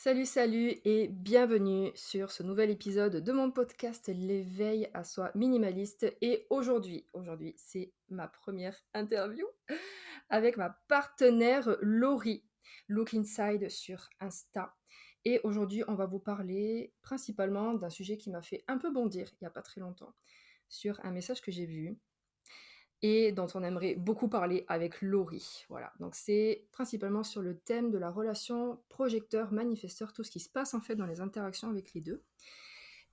Salut, salut et bienvenue sur ce nouvel épisode de mon podcast L'éveil à soi minimaliste. Et aujourd'hui, c'est ma première interview avec ma partenaire Laurie, Look Inside sur Insta. Et aujourd'hui, on va vous parler principalement d'un sujet qui m'a fait un peu bondir il n'y a pas très longtemps, sur un message que j'ai vu et dont on aimerait beaucoup parler avec Laurie. Voilà, donc c'est principalement sur le thème de la relation projecteur-manifesteur, tout ce qui se passe en fait dans les interactions avec les deux.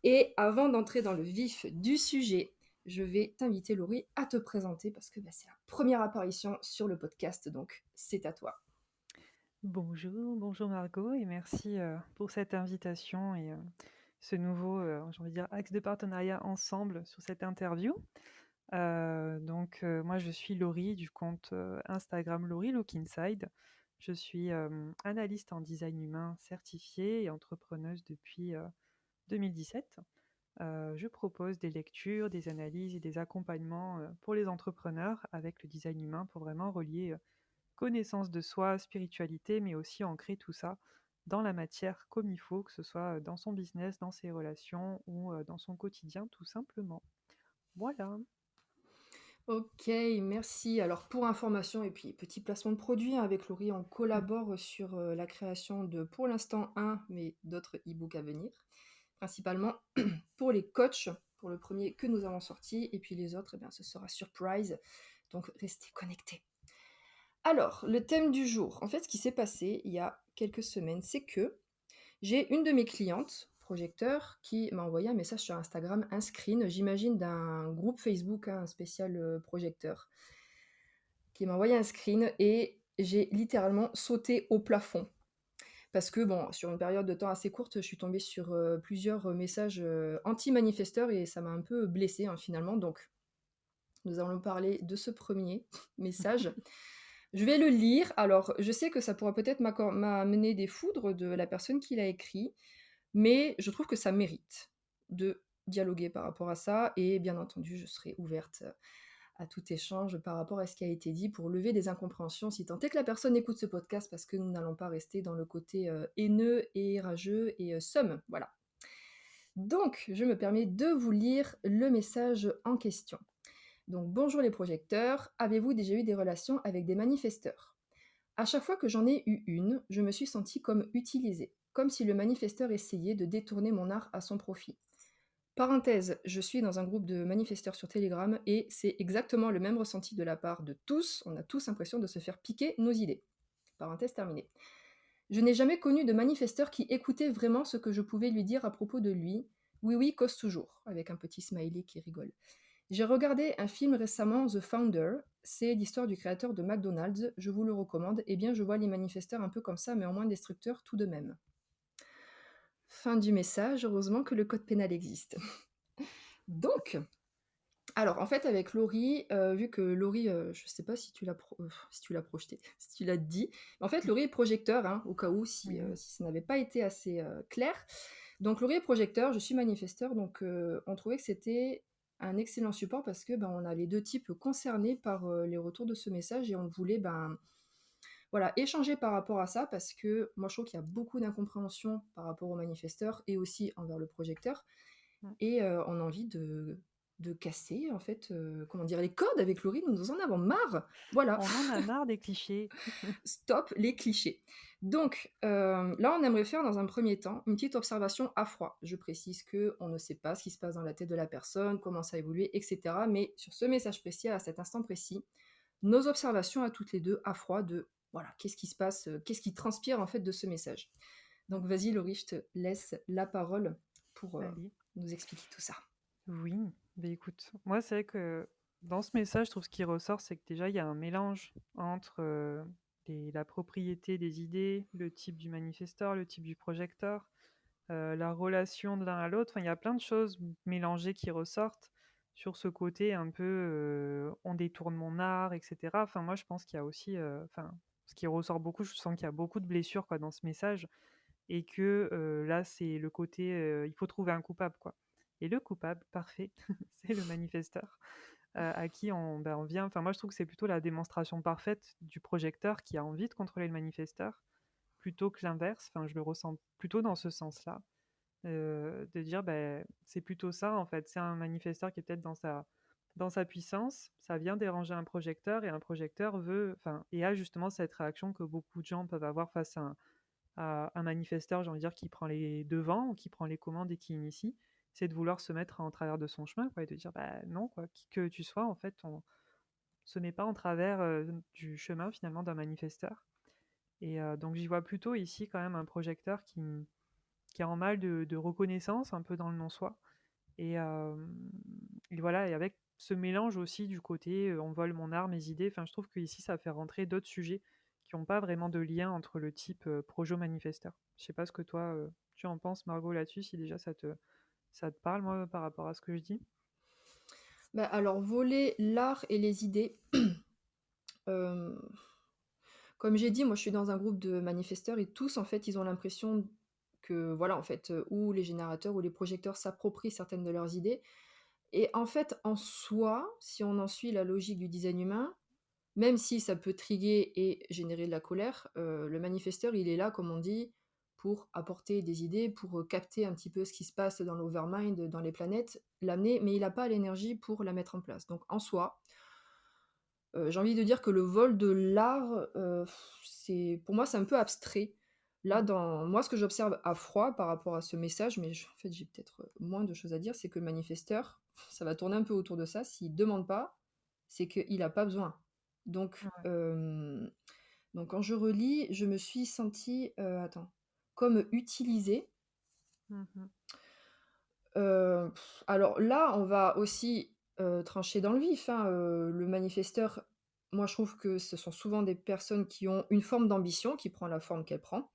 Et avant d'entrer dans le vif du sujet, je vais t'inviter Laurie à te présenter parce que c'est la première apparition sur le podcast, donc c'est à toi. Bonjour Margot et merci pour cette invitation et ce nouveau, j'ai envie de dire, axe de partenariat ensemble sur cette interview. Moi je suis Laurie du compte Instagram Laurie Look Inside. Je suis analyste en design humain certifiée et entrepreneuse depuis 2017. Je propose des lectures, des analyses et des accompagnements pour les entrepreneurs avec le design humain pour vraiment relier connaissance de soi, spiritualité, mais aussi ancrer tout ça dans la matière comme il faut, que ce soit dans son business, dans ses relations ou dans son quotidien, tout simplement. Voilà. Ok, merci. Alors pour information et puis petit placement de produit, avec Laurie, on collabore sur la création de, pour l'instant, un, mais d'autres e-books à venir, principalement pour les coachs, pour le premier que nous avons sorti, et puis les autres, ce sera surprise, donc restez connectés. Alors, le thème du jour, en fait, ce qui s'est passé il y a quelques semaines, c'est que j'ai une de mes clientes, projecteur, qui m'a envoyé un message sur Instagram, un screen, j'imagine, d'un groupe Facebook, un spécial projecteur, qui m'a envoyé un screen et j'ai littéralement sauté au plafond. Parce que, bon, sur une période de temps assez courte, je suis tombée sur plusieurs messages anti-manifesteurs et ça m'a un peu blessée finalement. Donc, nous allons parler de ce premier message. Je vais le lire. Alors, je sais que ça pourra peut-être m'amener des foudres de la personne qui l'a écrit, mais je trouve que ça mérite de dialoguer par rapport à ça. Et bien entendu, je serai ouverte à tout échange par rapport à ce qui a été dit pour lever des incompréhensions, si tant est que la personne écoute ce podcast, parce que nous n'allons pas rester dans le côté haineux et rageux et somme. Voilà. Donc, je me permets de vous lire le message en question. Donc, bonjour les projecteurs, avez-vous déjà eu des relations avec des manifesteurs? À chaque fois que j'en ai eu une, je me suis sentie comme utilisée, comme si le manifesteur essayait de détourner mon art à son profit. Parenthèse, je suis dans un groupe de manifesteurs sur Telegram et c'est exactement le même ressenti de la part de tous, on a tous l'impression de se faire piquer nos idées. Parenthèse terminée. Je n'ai jamais connu de manifesteur qui écoutait vraiment ce que je pouvais lui dire à propos de lui. Oui, oui, cause toujours, avec un petit smiley qui rigole. J'ai regardé un film récemment, The Founder, c'est l'histoire du créateur de McDonald's, je vous le recommande, et bien je vois les manifesteurs un peu comme ça, mais en moins destructeurs tout de même. Fin du message, heureusement que le code pénal existe. Donc, alors en fait avec Laurie, vu que Laurie, je sais pas si tu l'as projeté, si tu l'as dit, mais en fait Laurie est projecteur, au cas où si, Oui. si ça n'avait pas été assez clair. Donc Laurie est projecteur, je suis manifesteur, donc on trouvait que c'était un excellent support parce que on a les deux types concernés par les retours de ce message et on voulait voilà, échanger par rapport à ça parce que moi je trouve qu'il y a beaucoup d'incompréhension par rapport aux manifesteurs et aussi envers le projecteur Mm. et on a envie de casser en fait, comment dire, les codes avec Laurie, nous en avons marre. Voilà. On en a marre des clichés. Stop les clichés. Donc, là, on aimerait faire dans un premier temps une petite observation à froid. Je précise que on ne sait pas ce qui se passe dans la tête de la personne, comment ça a évolué, etc. Mais sur ce message précis, à cet instant précis, nos observations à toutes les deux à froid de voilà, qu'est-ce qui se passe, qu'est-ce qui transpire en fait de ce message. Mm. Donc, vas-y, Laurie, je te laisse la parole pour Allez. nous expliquer tout ça. Oui, mais écoute, moi c'est vrai que dans ce message, je trouve ce qui ressort, c'est que déjà il y a un mélange entre la propriété des idées, le type du manifesteur, le type du projecteur, la relation de l'un à l'autre. Enfin, il y a plein de choses mélangées qui ressortent sur ce côté un peu on détourne mon art, etc. Enfin, moi, je pense qu'il y a aussi, enfin, ce qui ressort beaucoup, je sens qu'il y a beaucoup de blessures quoi, dans ce message et que là, c'est le côté il faut trouver un coupable, quoi. Et le coupable, parfait, c'est le manifesteur à qui on vient. Enfin, moi, je trouve que c'est plutôt la démonstration parfaite du projecteur qui a envie de contrôler le manifesteur plutôt que l'inverse. Enfin, je le ressens plutôt dans ce sens-là, de dire, ben c'est plutôt ça, en fait. C'est un manifesteur qui est peut-être dans sa puissance, ça vient déranger un projecteur et un projecteur veut enfin et a justement cette réaction que beaucoup de gens peuvent avoir face à un manifesteur, j'ai envie de dire, qui prend les devants ou qui prend les commandes et qui initie, c'est de vouloir se mettre en travers de son chemin, quoi, et de dire: «Bah, non, quoi, qui que tu sois, en fait, on se met pas en travers, du chemin, finalement, d'un manifesteur». Et donc j'y vois plutôt ici, quand même, un projecteur qui est en mal de reconnaissance, un peu dans le non-soi et voilà et avec ce mélange aussi du côté, «On vole mon art, mes idées», enfin, je trouve qu'ici, ça fait rentrer d'autres sujets qui ont pas vraiment de lien entre le type, projo-manifesteur. Je sais pas ce que toi, tu en penses, Margot, là-dessus, si déjà ça te parle, moi, par rapport à ce que je dis? Bah, alors voler l'art et les idées, hem, comme j'ai dit, moi je suis dans un groupe de manifesteurs et tous en fait, ils ont l'impression que voilà, en fait, ou les générateurs ou les projecteurs s'approprient certaines de leurs idées et en fait, en soi, si on en suit la logique du design humain, même si ça peut triguer et générer de la colère, le manifesteur, il est là, comme on dit, pour apporter des idées, pour, capter un petit peu ce qui se passe dans l'overmind, dans les planètes, l'amener, mais il a pas l'énergie pour la mettre en place. Donc en soi, j'ai envie de dire que le vol de l'art, c'est pour moi, c'est un peu abstrait. Là, Mmh. dans moi, ce que j'observe à froid par rapport à ce message, mais en fait, j'ai peut-être, moins de choses à dire, c'est que le manifesteur, ça va tourner un peu autour de ça. S'il demande pas, c'est qu'il a pas besoin. Donc, Ouais. quand je relis, je me suis sentie, attends, comme utilisée. Mmh mh. Heu, alors là, on va aussi, trancher dans le vif, hein, le manifesteur, moi je trouve que ce sont souvent des personnes qui ont une forme d'ambition, qui prend la forme qu'elle prend.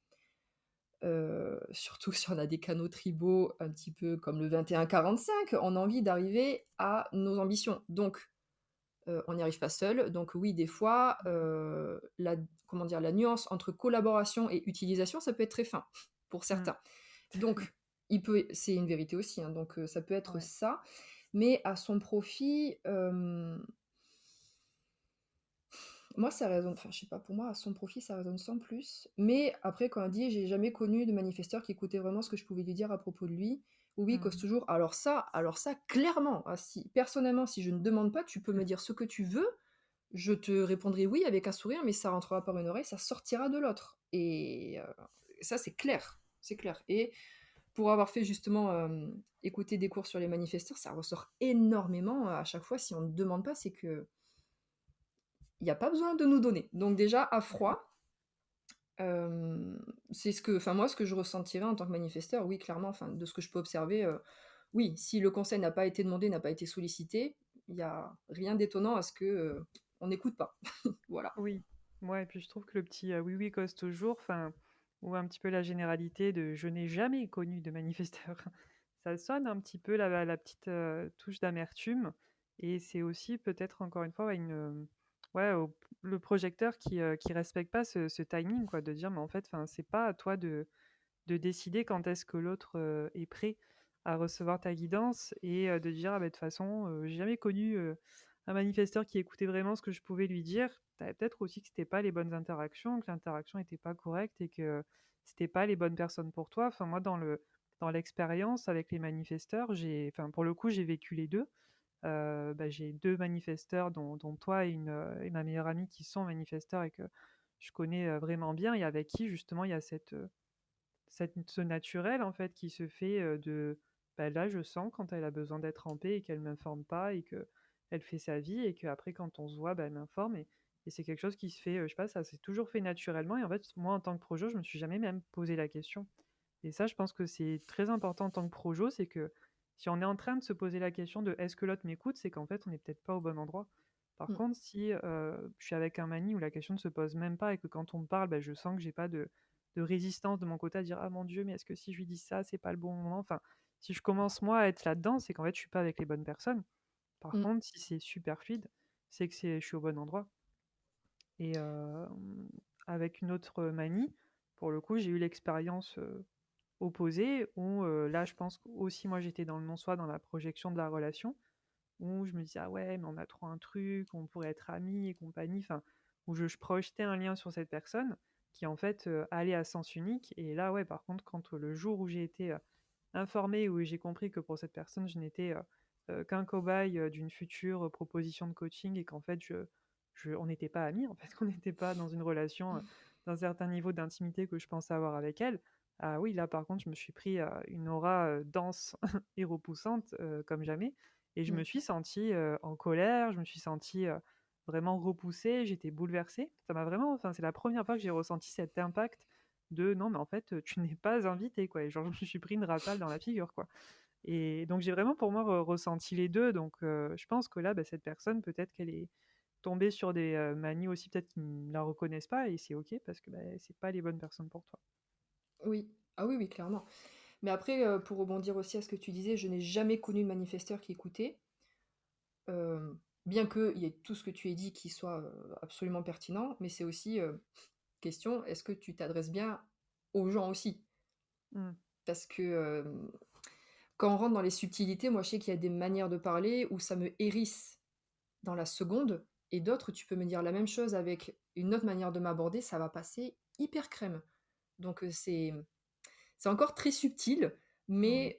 Surtout si on a des canaux tribaux un petit peu comme le 21-45, on a envie d'arriver à nos ambitions. Donc, on n'y arrive pas seul. Donc oui, des fois, la comment dire? La nuance entre collaboration et utilisation, ça peut être très fin, pour Mmh. certains. Donc, il peut c'est une vérité aussi, hein, donc ça peut être Ouais. ça, mais à son profit, moi ça résonne enfin je sais pas, pour moi à son profit ça résonne sans plus, mais après quand elle dit: «J'ai jamais connu de manifesteur qui écoutait vraiment ce que je pouvais lui dire à propos de lui». Oui, il cause Mmh. toujours alors ça clairement, ah si personnellement si je ne demande pas, tu peux me dire ce que tu veux, je te répondrai «oui» avec un sourire, mais ça rentrera par une oreille, ça sortira de l'autre et ça c'est clair, c'est clair et pour avoir fait justement, écouter des cours sur les manifesteurs, ça ressort énormément, à chaque fois si on ne demande pas, c'est qu'il y a pas besoin de nous donner. Donc déjà à froid, c'est ce que enfin moi ce que je ressentirais en tant que manifesteur, oui clairement, enfin de ce que je peux observer, oui, si le conseil n'a pas été demandé, n'a pas été sollicité, il y a rien d'étonnant à ce que, on n'écoute pas. Voilà. Oui. Ouais et puis je trouve que le petit, oui, oui cause toujours, enfin, ou un petit peu la généralité de: «Je n'ai jamais connu de manifesteur». Ça sonne un petit peu la petite, touche d'amertume et c'est aussi peut-être encore une fois, ouais, une, ouais, au le projecteur qui respecte pas ce timing quoi, de dire: «Mais en fait, enfin, c'est pas à toi de décider quand est-ce que l'autre, est prêt à recevoir ta guidance et de dire: «Ah bah, de toute façon, j'ai jamais connu, un manifesteur qui écoutait vraiment ce que je pouvais lui dire». Tu peut-être aussi que c'était pas les bonnes interactions, que l'interaction était pas correcte et que c'était pas les bonnes personnes pour toi. Enfin moi dans l'expérience avec les manifesteurs, j'ai enfin pour le coup, j'ai vécu les 2. Bah, j'ai 2 manifesteurs dont toi et ma meilleure amie qui sont manifesteurs et que je connais, vraiment bien et avec qui justement il y a ce naturel, en fait, qui se fait, bah, là, je sens quand elle a besoin d'être en paix et qu'elle m'informe pas et qu'elle fait sa vie et qu'après quand on se voit, bah, elle m'informe et c'est quelque chose qui se fait, je sais pas, ça s'est toujours fait naturellement et en fait, moi, en tant que projo, je me suis jamais même posé la question et ça, je pense que c'est très important en tant que projo, c'est que si on est en train de se poser la question de: «Est-ce que l'autre m'écoute?» c'est qu'en fait, on est peut-être pas au bon endroit. Par Mmh. contre, si, je suis avec un mani où la question ne se pose même pas et que quand on me parle, bah, je sens que j'ai pas de résistance de mon côté à dire: «Ah mon Dieu, mais est-ce que si je lui dis ça, c'est pas le bon moment?» enfin, si je commence moi à être là-dedans, c'est qu'en fait, je suis pas avec les bonnes personnes. Par Mmh. contre, si c'est super fluide, c'est que je suis au bon endroit et avec une autre manie, pour le coup, j'ai eu l'expérience, opposée où, là, je pense qu'aussi moi, j'étais dans le non-soi, dans la projection de la relation, où je me disais: «Ah ouais, mais on a trop un truc, on pourrait être amis et compagnie», enfin, où je projetais un lien sur cette personne qui en fait, allaient à sens unique. Et là, ouais, par contre, quand, le jour où j'ai été, informée, où j'ai compris que pour cette personne, je n'étais, qu'un cobaye, d'une future, proposition de coaching, et qu'en fait je on n'était pas amis, en fait, qu'on n'était pas dans une relation, d'un certain niveau d'intimité que je pensais avoir avec elle. Ah oui, là, par contre, je me suis pris, une aura, dense et repoussante, comme jamais, et je me Mmh. suis sentie, en colère, je me suis sentie, vraiment repoussée, j'étais bouleversée. Ça m'a vraiment, enfin, c'est la première fois que j'ai ressenti cet impact de: «Non, mais en fait, tu n'es pas invité, quoi», et genre, je me suis pris une rafale dans la figure, quoi. Et donc j'ai vraiment pour moi ressenti les 2. Donc je pense que là, bah, cette personne, peut-être qu'elle est tombée sur des, manies aussi, peut-être qui ne la reconnaissent pas, et c'est OK parce que, bah, c'est pas les bonnes personnes pour toi. Oui. Ah oui, oui, clairement. Mais après, pour rebondir aussi à ce que tu disais, je n'ai jamais connu de manifesteur qui écoutait. Bien qu'il y ait tout ce que tu aies dit qui soit, absolument pertinent, mais c'est aussi, question, est-ce que tu t'adresses bien aux gens aussi? Mmh. Parce que, quand on rentre dans les subtilités, moi je sais qu'il y a des manières de parler où ça me hérisse dans la seconde, et d'autres, tu peux me dire la même chose avec une autre manière de m'aborder, ça va passer hyper crème. Donc, c'est encore très subtil, Oui. mais,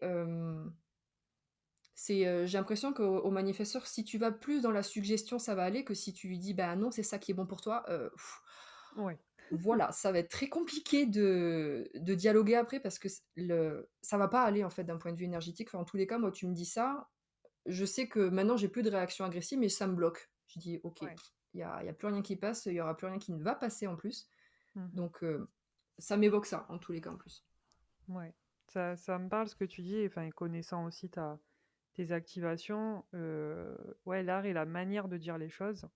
j'ai l'impression qu'au manifesteur, si tu vas plus dans la suggestion, ça va aller, que si tu lui dis: «Bah, non, c'est ça qui est bon pour toi», Ouais. voilà, ça va être très compliqué de dialoguer après, parce que ça va pas aller, en fait, d'un point de vue énergétique. Enfin, en tous les cas, moi, tu me dis ça, je sais que maintenant j'ai plus de réaction agressive, mais ça me bloque. Je dis: «OK, Ouais. il y a plus rien qui passe, il y aura plus rien qui ne va passer en plus». Mmh. Donc, ça m'évoque ça, en tous les cas, en plus. Ouais. Ça me parle ce que tu dis, enfin, et connaissant aussi tes activations, ouais, l'art et la manière de dire les choses,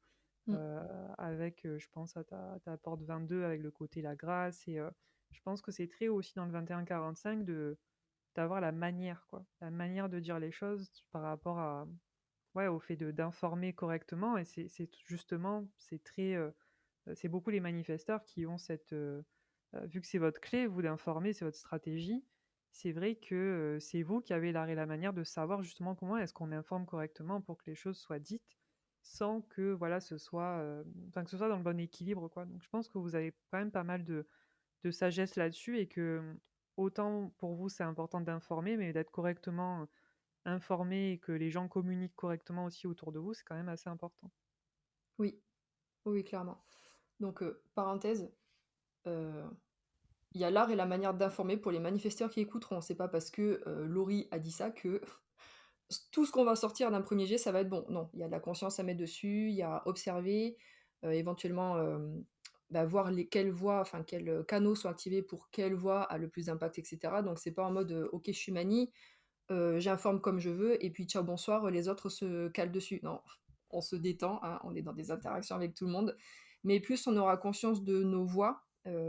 Mmh, heu, avec, je pense à ta porte 22 avec le côté la grâce, et je pense que c'est très haut aussi dans le 21-45 de d'avoir la manière, quoi. La manière de dire les choses par rapport à, ouais, au fait de d'informer correctement. Et justement, c'est très, c'est beaucoup les manifesteurs qui ont cette, vu que c'est votre clé, vous, d'informer, c'est votre stratégie. C'est vrai que, c'est vous qui avez l'art et la manière de savoir justement comment est-ce qu'on informe correctement pour que les choses soient dites sans que, voilà, ce soit, enfin, que ce soit dans le bon équilibre, quoi. Donc je pense que vous avez quand même pas mal de sagesse là-dessus, et que, autant pour vous, c'est important d'informer, mais d'être correctement informé et que les gens communiquent correctement aussi autour de vous, c'est quand même assez important. oui, oui, oui, clairement. Donc, parenthèse, heu, il y a l'art et la manière d'informer pour les manifesteurs qui écouteront. C'est pas parce que, Laurie a dit ça que tout ce qu'on va sortir d'un premier jet, ça va être bon. Non, il y a de la conscience à mettre dessus, il y a observer, éventuellement, bah, voir quelles voix, enfin quels, canaux sont activés pour quelle voix a le plus d'impact, et cetera. Donc c'est pas en mode, «OK, je suis Mani, j'informe comme je veux et puis ciao bonsoir, les autres se calent dessus». Non, on se détend, hein, on est dans des interactions avec tout le monde, mais plus on aura conscience de nos voix,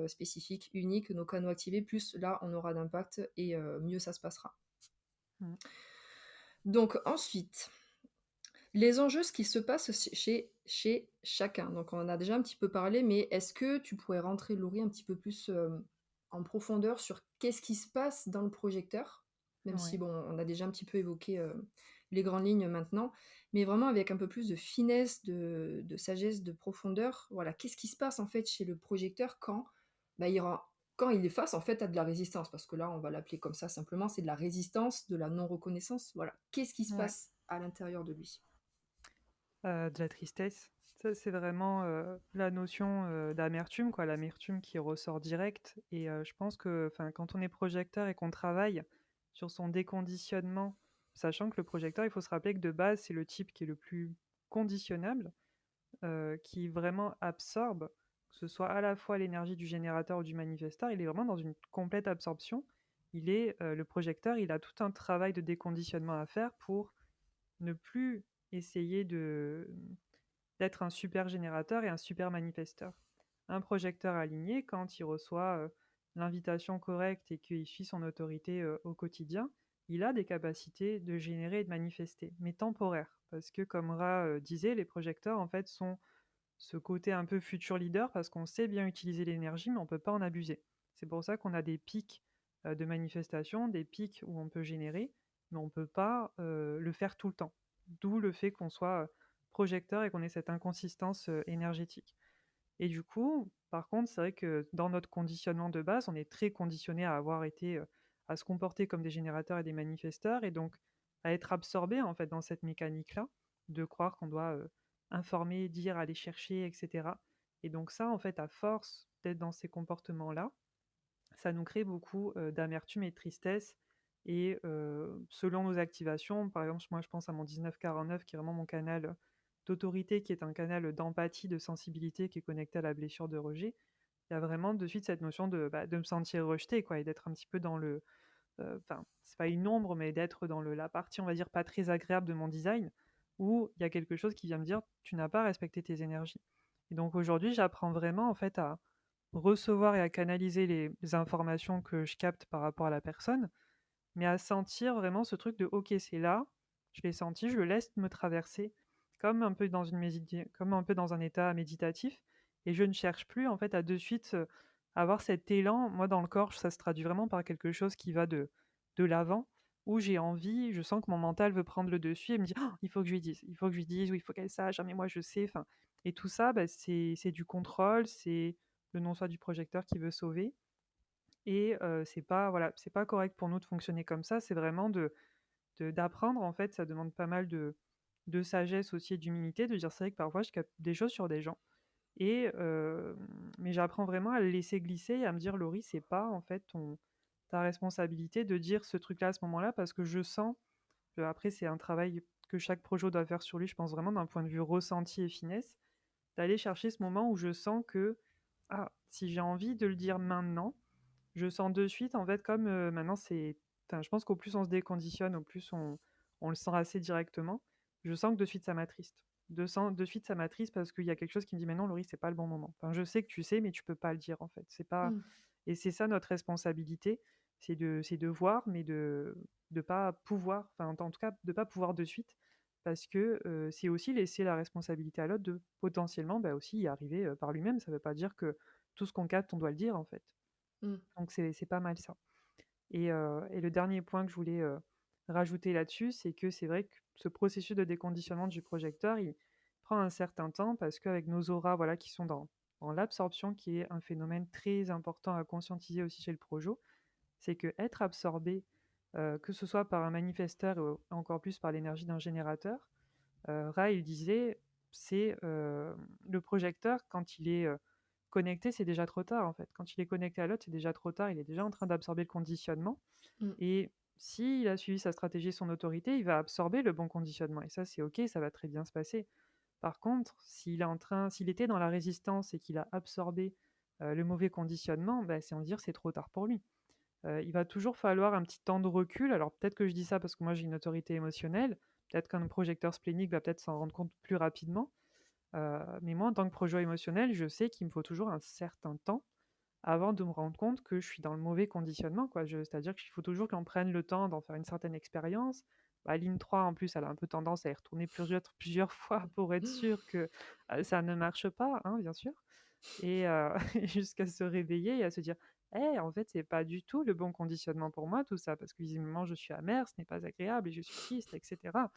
spécifiques, uniques, nos canaux activés, plus là on aura d'impact, et mieux ça se passera. Mmh. Donc ensuite, les enjeux, ce qui se passe chez chacun. Donc on en a déjà un petit peu parlé, mais est-ce que tu pourrais rentrer, Laurie, un petit peu plus, en profondeur sur qu'est-ce qui se passe dans le projecteur? Même si Ouais. bon, on a déjà un petit peu évoqué, les grandes lignes maintenant, mais vraiment avec un peu plus de finesse, de sagesse, de profondeur. Voilà, qu'est-ce qui se passe en fait chez le projecteur quand, bah, quand il est face en fait à de la résistance? Parce que là, on va l'appeler comme ça simplement, c'est de la résistance, de la non-reconnaissance. Voilà, qu'est-ce qui se Ouais. passe à l'intérieur de lui? De la tristesse. Ça, c'est vraiment, la notion, d'amertume, quoi, l'amertume qui ressort direct. Et je pense que, enfin, quand on est projecteur et qu'on travaille sur son déconditionnement, sachant que le projecteur, il faut se rappeler que de base, c'est le type qui est le plus conditionnable, qui vraiment absorbe, que ce soit à la fois l'énergie du générateur ou du manifesteur, il est vraiment dans une complète absorption. Le projecteur, il a tout un travail de déconditionnement à faire pour ne plus essayer d'être un super générateur et un super manifesteur. Un projecteur aligné, quand il reçoit, l'invitation correcte et qu'il suit son autorité, au quotidien, il a des capacités de générer et de manifester, mais temporaires. Parce que comme Ra, disait, les projecteurs, en fait, sont ce côté un peu futur leader, parce qu'on sait bien utiliser l'énergie, mais on ne peut pas en abuser. C'est pour ça qu'on a des pics, de manifestation, des pics où on peut générer, mais on ne peut pas, le faire tout le temps. D'où le fait qu'on soit, projecteur et qu'on ait cette inconsistance, énergétique. Et du coup, Par contre, c'est vrai que dans notre conditionnement de base, on est très conditionné à avoir été, à se comporter comme des générateurs et des manifesteurs et donc à être absorbé en fait, dans cette mécanique-là, de croire qu'on doit, informer, dire, aller chercher et cetera et donc ça, en fait, à force d'être dans ces comportements-là, ça nous crée beaucoup, d'amertume et de tristesse et selon nos activations, par exemple, moi je pense à mon 1949 qui est vraiment mon canal, d'autorité, qui est un canal, d'empathie, de sensibilité qui est connecté à la blessure de rejet. Il y a vraiment de suite cette notion de, bah, de me sentir rejeté quoi et d'être un petit peu dans le, enfin, c'est pas une ombre, mais d'être dans la partie, on va dire, pas très agréable de mon design, où il y a quelque chose qui vient me dire: «Tu n'as pas respecté tes énergies» et donc aujourd'hui, j'apprends vraiment, en fait, à recevoir et à canaliser les informations que je capte par rapport à la personne, mais à sentir vraiment ce truc de: «OK, c'est là, je l'ai senti, je le laisse me traverser», comme un peu dans un état méditatif et je ne cherche plus en fait à de suite, avoir cet élan. Moi, dans le corps, ça se traduit vraiment par quelque chose qui va de l'avant, où j'ai envie, je sens que mon mental veut prendre le dessus et me dit: «Oh, il faut que je lui dise, il faut que je lui dise ou il faut qu'elle sache, ah mais moi je sais», enfin et tout ça, bah, c'est du contrôle, c'est le non-soi du projecteur qui veut sauver et c'est pas voilà, c'est pas correct pour nous de fonctionner comme ça. C'est vraiment d'apprendre en fait, ça demande pas mal de sagesse aussi et d'humilité, de dire: «C'est vrai que parfois je capte des choses sur des gens» et mais j'apprends vraiment à le laisser glisser et à me dire: «Laurie, c'est pas en fait ton ta responsabilité de dire ce truc-là à ce moment-là» parce que je sens après c'est un travail que chaque projet doit faire sur lui, je pense vraiment d'un point de vue ressenti et finesse, d'aller chercher ce moment où je sens que: «Ah, si j'ai envie de le dire maintenant», je sens de suite, en fait, comme, maintenant c'est enfin, je pense qu'au plus on se déconditionne, au plus on le sent assez directement. Je sens que de suite ça m'attriste. De suite ça m'attriste parce qu'il y a quelque chose qui me dit: «Mais non Laurie, c'est pas le bon moment». Enfin, je sais que tu sais, mais tu peux pas le dire, en fait. C'est pas Mmh. et c'est ça notre responsabilité, c'est de voir, mais de pas pouvoir, enfin, en tout cas, de pas pouvoir de suite parce que, c'est aussi laisser la responsabilité à l'autre de potentiellement, bah, aussi y arriver, par lui-même. Ça veut pas dire que tout ce qu'on capte, on doit le dire, en fait. Mmh. Donc c'est pas mal ça et le dernier point que je voulais, rajouter là-dessus, c'est que c'est vrai que ce processus de déconditionnement du projecteur, il prend un certain temps parce qu'avec nos auras, voilà, qui sont dans l'absorption, qui est un phénomène très important à conscientiser aussi chez le projo, c'est que être absorbé, que ce soit par un manifesteur ou encore plus par l'énergie d'un générateur, Ra, il disait, c'est, le projecteur quand il est, connecté, c'est déjà trop tard, en fait. Quand il est connecté à l'autre, c'est déjà trop tard. Il est déjà en train d'absorber le conditionnement Mmh. et s'il a suivi sa stratégie et son autorité, il va absorber le bon conditionnement et ça, c'est OK, ça va très bien se passer. Par contre, s'il était dans la résistance et qu'il a absorbé, le mauvais conditionnement, bah, c'est on dire c'est trop tard pour lui. Il va toujours falloir un petit temps de recul. Alors peut-être que je dis ça parce que moi j'ai une autorité émotionnelle, peut-être qu'un projecteur splénique va peut-être s'en rendre compte plus rapidement, mais moi en tant que projet émotionnel, je sais qu'il me faut toujours un certain temps avant de me rendre compte que je suis dans le mauvais conditionnement, quoi. C'est-à-dire qu'il faut toujours qu'on prenne le temps d'en faire une certaine expérience. Bah, ligne 3 en plus, elle a un peu tendance à y retourner plusieurs fois pour être sûre que, ça ne marche pas, hein, bien sûr et jusqu'à se réveiller et à se dire: «Eh, en fait, c'est pas du tout le bon conditionnement pour moi tout ça, parce que visiblement je suis amère, ce n'est pas agréable et je suis triste» et cetera.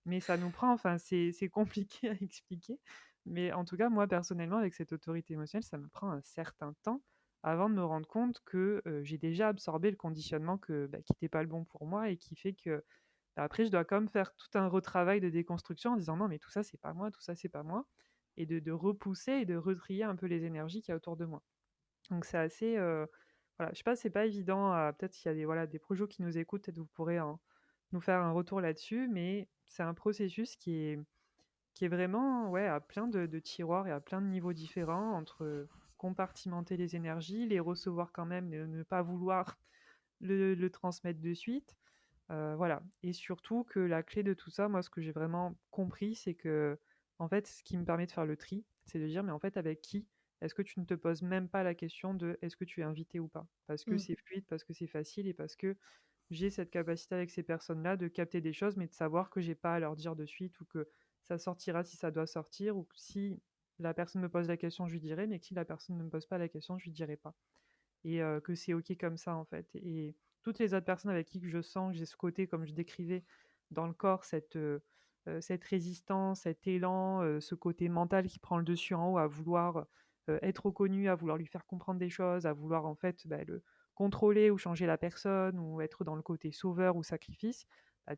Mais ça nous prend enfin, c'est compliqué à expliquer, mais en tout cas, moi, personnellement, avec cette autorité émotionnelle, ça me prend un certain temps avant de me rendre compte que, j'ai déjà absorbé le conditionnement bah, qui était pas le bon pour moi et qui fait que, bah, après je dois quand même faire tout un retravail de déconstruction en disant: «Non, mais tout ça, c'est pas moi, tout ça, c'est pas moi» et de repousser et de retrier un peu les énergies qu'il y a autour de moi. Donc c'est assez, voilà, je sais pas, c'est pas évident à peut-être s'il y a des, voilà, des projos qui nous écoutent, peut-être vous pourrez nous faire un retour là-dessus, mais c'est un processus qui est vraiment, ouais, à plein de tiroirs et à plein de niveaux différents entre, compartimenter les énergies, les recevoir quand même, ne pas vouloir le transmettre de suite, voilà et surtout que la clé de tout ça, moi, ce que j'ai vraiment compris, c'est que en fait, ce qui me permet de faire le tri, c'est de dire: «Mais en fait, avec qui est-ce que tu ne te poses même pas la question de est-ce que tu es invité ou pas?» parce que Mmh. c'est fluide, parce que c'est facile et parce que j'ai cette capacité avec ces personnes-là de capter des choses, mais de savoir que j'ai pas à leur dire de suite ou que ça sortira si ça doit sortir ou que si la personne me pose la question, je lui dirai, mais que si la personne ne me pose pas la question, je lui dirai pas et que c'est OK comme ça, en fait et toutes les autres personnes avec qui que je sens que j'ai ce côté, comme je décrivais, dans le corps, cette résistance, cet élan, ce côté mental qui prend le dessus en haut à vouloir, être reconnu, à vouloir lui faire comprendre des choses, à vouloir en fait, le contrôler ou changer la personne ou être dans le côté sauveur ou sacrifice,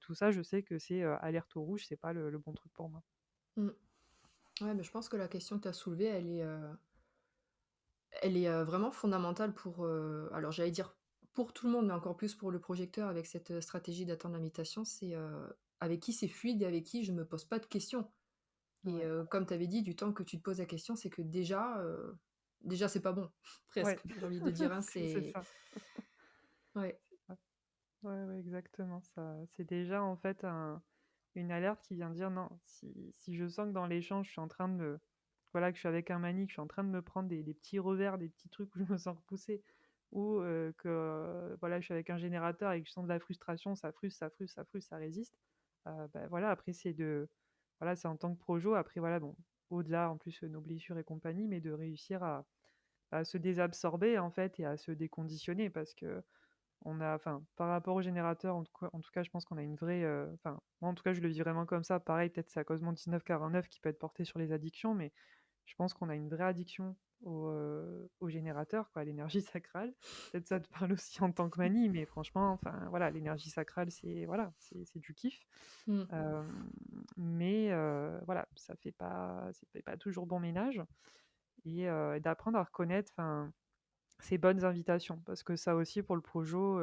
tout ça je sais que c'est, alerte au rouge, c'est pas le bon truc pour moi. Mmh. Ouais, mais je pense que la question que tu as soulevée, elle est vraiment fondamentale pour, alors j'allais dire pour tout le monde, mais encore plus pour le projecteur avec cette, stratégie d'attendre l'invitation, c'est, avec qui c'est fluide et avec qui je me pose pas de questions et Ouais, comme tu avais dit, du temps que tu te poses la question, c'est que déjà c'est pas bon, ouais, presque, j'ai envie de dire, hein, c'est c'est ça, ouais. c'est ça. Ouais, ouais, exactement, ça c'est déjà en fait une alerte qui vient dire: «Non, si je sens que dans l'échange, je suis en train de me voilà, que je suis avec un Manic, je suis en train de me prendre des petits revers, des petits trucs où je me sens repoussée ou que, voilà, je suis avec un générateur et que je sens de la frustration, ça frustre, ça frustre, ça frustre, ça résiste». Voilà, après c'est de voilà, c'est en tant que projo, après voilà, bon, au-delà en plus, nos blessures et compagnie, mais de réussir à se désabsorber en fait et à se déconditionner parce que on a enfin, par rapport au générateur, en tout cas, je pense qu'on a une vraie, enfin, moi, en tout cas, je le vis vraiment comme ça. Pareil, peut-être c'est à cause de mon 1949 qui peut être porté sur les addictions, mais je pense qu'on a une vraie addiction au générateur, quoi, à l'énergie sacrale. Peut-être ça te parle aussi en tant que manie, mais franchement, enfin, voilà, l'énergie sacrale, c'est voilà, c'est du kiff. Mmh. Mais voilà, ça fait pas toujours bon ménage et d'apprendre à reconnaître, enfin ces bonnes invitations. Parce que ça aussi pour le projo,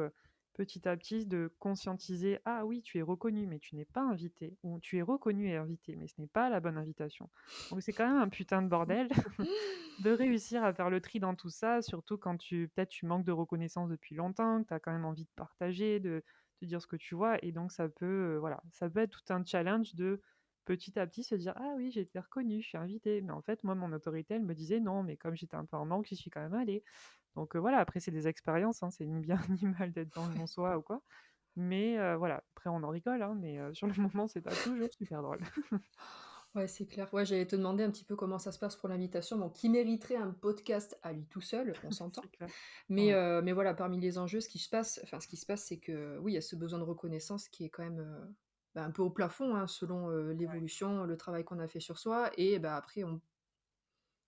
petit à petit de conscientiser: «Ah oui, tu es reconnu, mais tu n'es pas invité» ou «Tu es reconnu et invité, mais ce n'est pas la bonne invitation». Donc c'est quand même un putain de bordel de réussir à faire le tri dans tout ça, surtout quand peut-être tu manques de reconnaissance depuis longtemps, que tu as quand même envie de partager, de dire ce que tu vois et donc ça peut, voilà, ça peut être tout un challenge de petit à petit se dire: «Ah oui, j'ai été reconnu, je suis invité». Mais en fait, moi, mon autorité, elle me disait: «Non», mais comme j'étais un peu en manque, j'y suis quand même allée. Donc voilà, après c'est des expériences, hein, c'est ni bien ni mal d'être dans le non-soi ou quoi. Mais voilà, après on en rigole, hein, mais sur le moment, c'est pas toujours super drôle. Ouais, c'est clair. Ouais, j'allais te demander un petit peu comment ça se passe pour l'invitation, bon, qui mériterait un podcast à lui tout seul, on C'est s'entend. clair. Mais, Ouais, mais voilà, parmi les enjeux, ce qui se passe, c'est que, oui, il y a ce besoin de reconnaissance qui est quand même, un peu au plafond, hein, selon, ouais. l'évolution, le travail qu'on a fait sur soi et bah, après on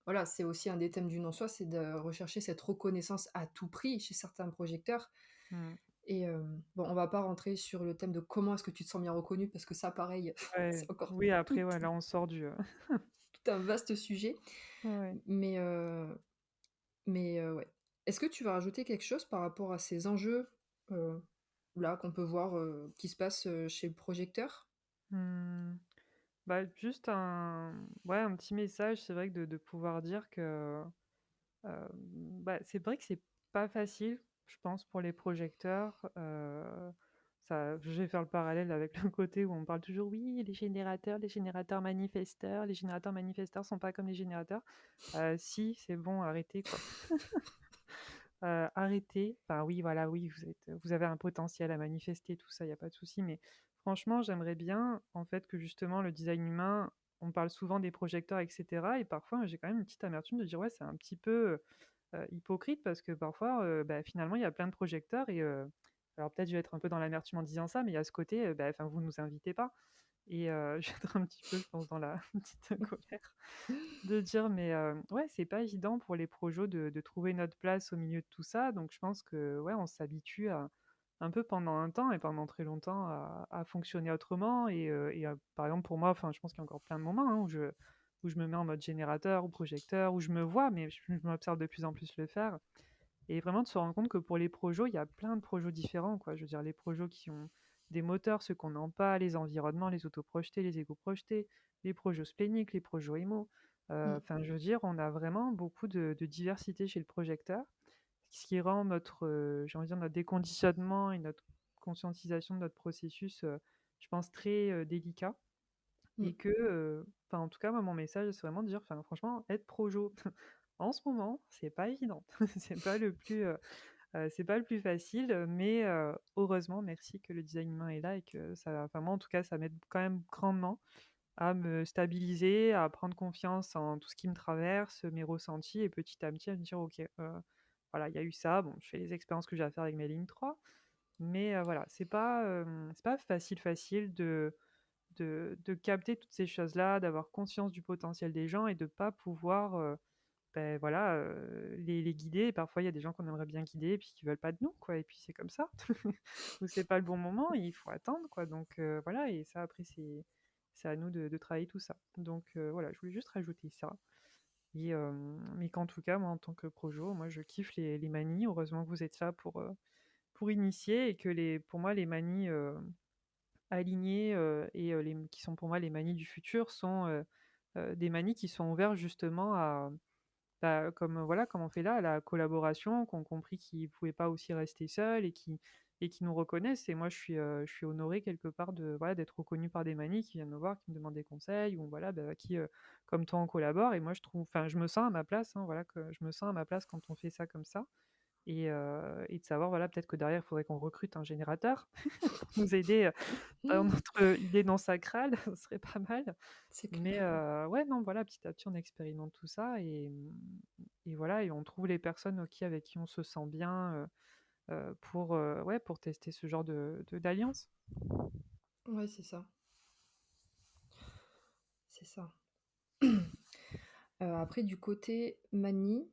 voilà, c'est aussi un des thèmes du non-soi, c'est de rechercher cette reconnaissance à tout prix chez certains projecteurs Mmh. et bon, on va pas rentrer sur le thème de comment est-ce que tu te sens bien reconnu parce que ça, pareil, Ouais, c'est encore oui, après, tout ouais, là, on sort du, tout un vaste sujet. ouais. Mais, ouais. Est-ce que tu vas rajouter quelque chose par rapport à ces enjeux, heu, là, qu'on peut voir, qui se passent, chez le projecteur? Mmh, juste un petit message, c'est vrai que de pouvoir dire que, c'est vrai que c'est pas facile, je pense, pour les projecteurs, ça je vais faire le parallèle avec le côté où on parle toujours: «Oui, les générateurs manifesteurs sont pas comme les générateurs». Si, c'est bon, arrêtez, quoi. Arrêtez, enfin oui, voilà, oui, vous avez un potentiel à manifester, tout ça, il y a pas de souci, mais franchement, j'aimerais bien, en fait, que justement le design humain, on parle souvent des projecteurs et cetera et parfois j'ai quand même une petite amertume de dire: «Ouais, c'est un petit peu, hypocrite» parce que parfois, finalement, il y a plein de projecteurs et alors peut-être je vais être un peu dans l'amertume en disant ça, mais il y a ce côté, enfin, vous nous invitez pas et je vais être un petit peu, je pense, dans la petite colère. De dire mais ouais, c'est pas évident pour les projos de trouver notre place au milieu de tout ça, donc je pense que, ouais, on s'habitue à un peu pendant un temps et pendant très longtemps à fonctionner autrement et par exemple pour moi, enfin, je pense qu'il y a encore plein de moments, hein, où je me mets en mode générateur ou projecteur, où je me vois, mais je m'observe de plus en plus le faire et vraiment de se rendre compte que pour les projos, il y a plein de projos différents, quoi. Je veux dire les projos qui ont des moteurs, ceux qu'on n'a pas, les environnements, les autoprojetés, les égoprojetés, les projos spléniques, les projos émo. Mmh, Enfin, je veux dire, on a vraiment beaucoup de diversité chez le projecteur, ce qui rend notre, j'ai envie de dire, notre déconditionnement et notre conscientisation de notre processus, je pense très, délicat mmh. et que, enfin, en tout cas, moi, mon message, c'est vraiment de dire, enfin, franchement, être projo en ce moment, c'est pas évident. C'est pas le plus, c'est pas le plus facile, mais heureusement, merci que le design humain est là et que ça enfin moi en tout cas, ça m'aide quand même grandement à me stabiliser, à prendre confiance en tout ce qui me traverse, mes ressentis et petit à petit à me dire: «OK, voilà, il y a eu ça, bon, je fais les expériences que j'ai à faire avec mes lignes 3, mais voilà, c'est pas facile, facile de capter toutes ces choses-là, d'avoir conscience du potentiel des gens et de pas pouvoir, beh, voilà, les guider. Et parfois, il y a des gens qu'on aimerait bien guider et puis qui veulent pas de nous, quoi, et puis c'est comme ça. Ou c'est pas le bon moment, il faut attendre, quoi, donc voilà. Et ça, après, c'est à nous de travailler tout ça. Donc voilà, je voulais juste rajouter ça. Et mais qu'en tout cas, moi, en tant que projo, moi, je kiffe les manies. Heureusement que vous êtes là pour initier, et que pour moi, les manies, alignées, et les qui sont pour moi les manies du futur sont, des manies qui sont ouvertes justement à, bah, comme, voilà, comme on fait là, à la collaboration, qui ont compris qu'ils ne pouvaient pas aussi rester seuls, et qui nous reconnaissent. Et moi, je suis honorée quelque part de, voilà, d'être reconnue par des manies qui viennent me voir, qui me demandent des conseils, ou voilà, bah, qui, comme toi, on collabore. Et moi, je me sens à ma place, hein, voilà, que je me sens à ma place quand on fait ça comme ça. Et de savoir, voilà, peut-être que derrière, il faudrait qu'on recrute un générateur pour nous aider, dans notre idée non sacrale, ce serait pas mal. C'est Mais clair. ouais, non, voilà, petit à petit, on expérimente tout ça. Et voilà, et on trouve les personnes, avec qui on se sent bien, pour, ouais, pour tester ce genre d'alliance. Ouais, c'est ça, c'est ça. Après du côté manie,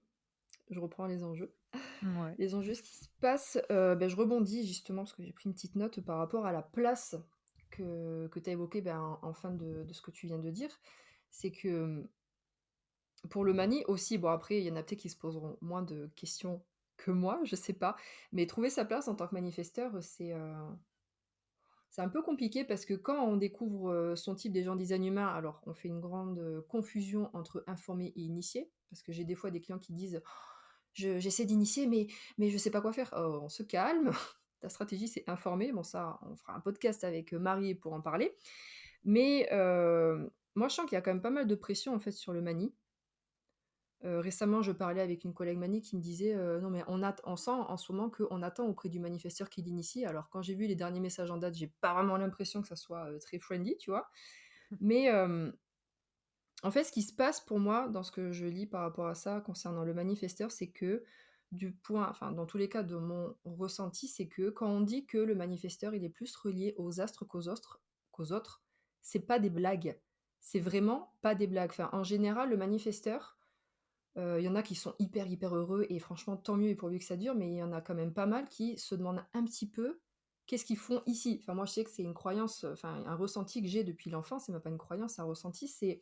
je reprends les enjeux. Ouais. Les enjeux, ce qui se passe, je rebondis justement parce que j'ai pris une petite note par rapport à la place que tu as évoquée, en fin de ce que tu viens de dire. C'est que, pour le mani aussi, bon après il y en a peut-être qui se poseront moins de questions que moi, je sais pas. Mais trouver sa place en tant que manifesteur, c'est un peu compliqué parce que quand on découvre, son type des gens design humain, alors on fait une grande, confusion entre informé et initié. Parce que j'ai des fois des clients qui disent: «Oh, j'essaie d'initier mais je sais pas quoi faire». Oh, on se calme, ta stratégie c'est informer. Bon ça, on fera un podcast avec, Marie pour en parler. Mais, moi je sens qu'il y a quand même pas mal de pression en fait sur le mani. Récemment, je parlais avec une collègue mani qui me disait, «Non mais on sent en ce moment qu'on attend auprès du manifesteur qui l'initie». Alors quand j'ai vu les derniers messages en date, j'ai pas vraiment l'impression que ça soit, très friendly, tu vois? Mais, en fait, ce qui se passe pour moi dans ce que je lis par rapport à ça concernant le manifesteur, c'est que dans tous les cas de mon ressenti, c'est que quand on dit que le manifesteur, il est plus relié aux astres qu'aux autres, c'est pas des blagues. C'est vraiment pas des blagues. Enfin, en général, le manifesteur, il y en a qui sont hyper, hyper heureux et franchement tant mieux et pourvu que ça dure, mais il y en a quand même pas mal qui se demandent un petit peu: «Qu'est-ce qu'ils font ici?» Enfin moi je sais que c'est une croyance, enfin un ressenti que j'ai depuis l'enfance, c'est même pas une croyance, c'est un ressenti, c'est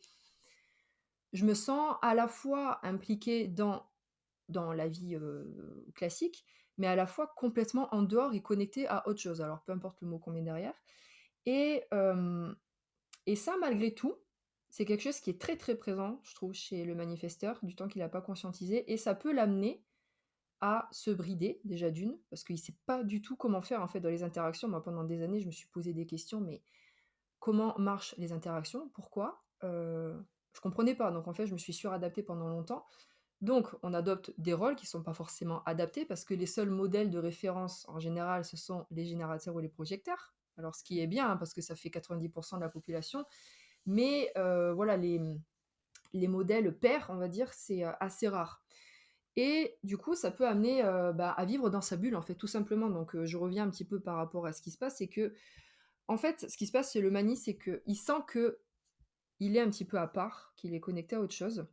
je me sens à la fois impliquée dans la vie, classique, mais à la fois complètement en dehors et connectée à autre chose. Alors peu importe le mot qu'on met derrière. Et hem et ça, malgré tout, c'est quelque chose qui est très, très présent, je trouve, chez le manifesteur, du temps qu'il a pas conscientisé et ça peut l'amener à se brider, déjà d'une, parce qu'il sait pas du tout comment faire, en fait, dans les interactions. Moi, pendant des années, je me suis posé des questions, mais comment marchent les interactions? Pourquoi? Je comprenais pas, donc en fait, je me suis suradaptée pendant longtemps. Donc on adopte des rôles qui sont pas forcément adaptés parce que les seuls modèles de référence, en général, ce sont les générateurs ou les projecteurs. Alors ce qui est bien, hein, parce que ça fait 90 de la population, mais voilà, les modèles pairs, on va dire, c'est, assez rare et du coup, ça peut amener, à vivre dans sa bulle, en fait, tout simplement. Donc je reviens un petit peu par rapport à ce qui se passe, c'est que en fait, ce qui se passe chez le Mani, c'est qu'il sent qu'il est un petit peu à part, qu'il est connecté à autre chose,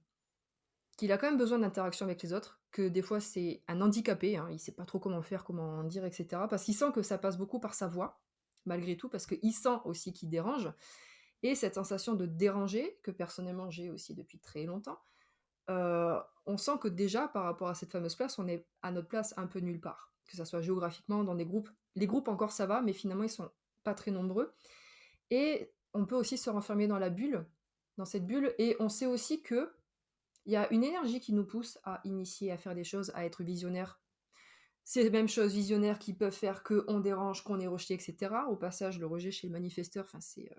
qu'il a quand même besoin d'interaction avec les autres, que des fois c'est un handicapé, hein, il sait pas trop comment faire, comment dire et cetera. Parce qu'il sent que ça passe beaucoup par sa voix, malgré tout, parce qu'il sent aussi qu'il dérange et cette sensation de déranger, que personnellement j'ai aussi depuis très longtemps, on sent que déjà par rapport à cette fameuse place, on est à notre place un peu nulle part. Que ça soit géographiquement, dans des groupes. Les groupes encore ça va, mais finalement ils sont pas très nombreux et on peut aussi se renfermer dans la bulle, dans cette bulle et on sait aussi qu'il y a une énergie qui nous pousse à initier, à faire des choses, à être visionnaire. C'est les mêmes choses visionnaires qui peuvent faire qu'on dérange, qu'on est rejeté, et cetera. Au passage, le rejet chez le manifesteur, enfin, c'est,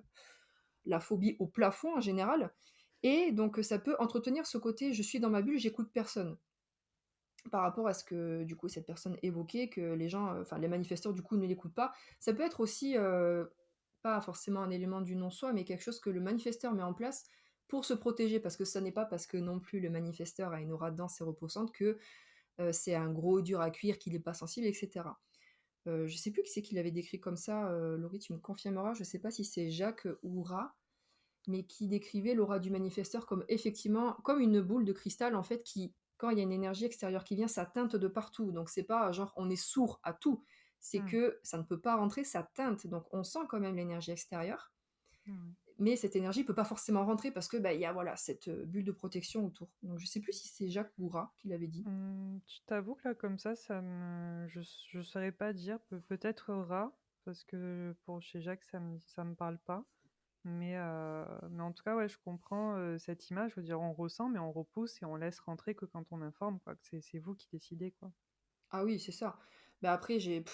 la phobie au plafond en général et donc ça peut entretenir ce côté: «Je suis dans ma bulle, j'écoute personne». Par rapport à ce que, du coup, cette personne évoquait, que les gens, enfin les manifestants, du coup, ne l'écoutent pas. Ça peut être aussi, pas forcément un élément du non-soi, mais quelque chose que le manifesteur met en place pour se protéger. Parce que ça n'est pas parce que non plus le manifesteur a une aura dense et repoussante que, c'est un gros dur à cuire, qu'il est pas sensible et cetera. Je sais plus qui c'est qui l'avait décrit comme ça, Laurie, tu me confirmeras, je sais pas si c'est Jacques Oura mais qui décrivait l'aura du manifesteur comme effectivement comme une boule de cristal, en fait, qui, quand il y a une énergie extérieure qui vient, ça teinte de partout. Donc c'est pas genre on est sourd à tout, c'est Mmh. que ça ne peut pas rentrer, ça teinte. Donc on sent quand même l'énergie extérieure, Mmh. mais cette énergie peut pas forcément rentrer parce que, bah, il y a voilà cette, bulle de protection autour. Donc je sais plus si c'est Jacques Bourrat qui l'avait dit. Je t'avoue que là, comme ça me je saurais pas dire, peut-être rat, parce que pour chez Jacques, ça me parle pas. Mais en tout cas, ouais, je comprends, cette image. Je veux dire, on ressent, mais on repousse et on laisse rentrer que quand on informe, quoi, que c'est vous qui décidez, quoi. Ah oui, c'est ça. Bah, après j'ai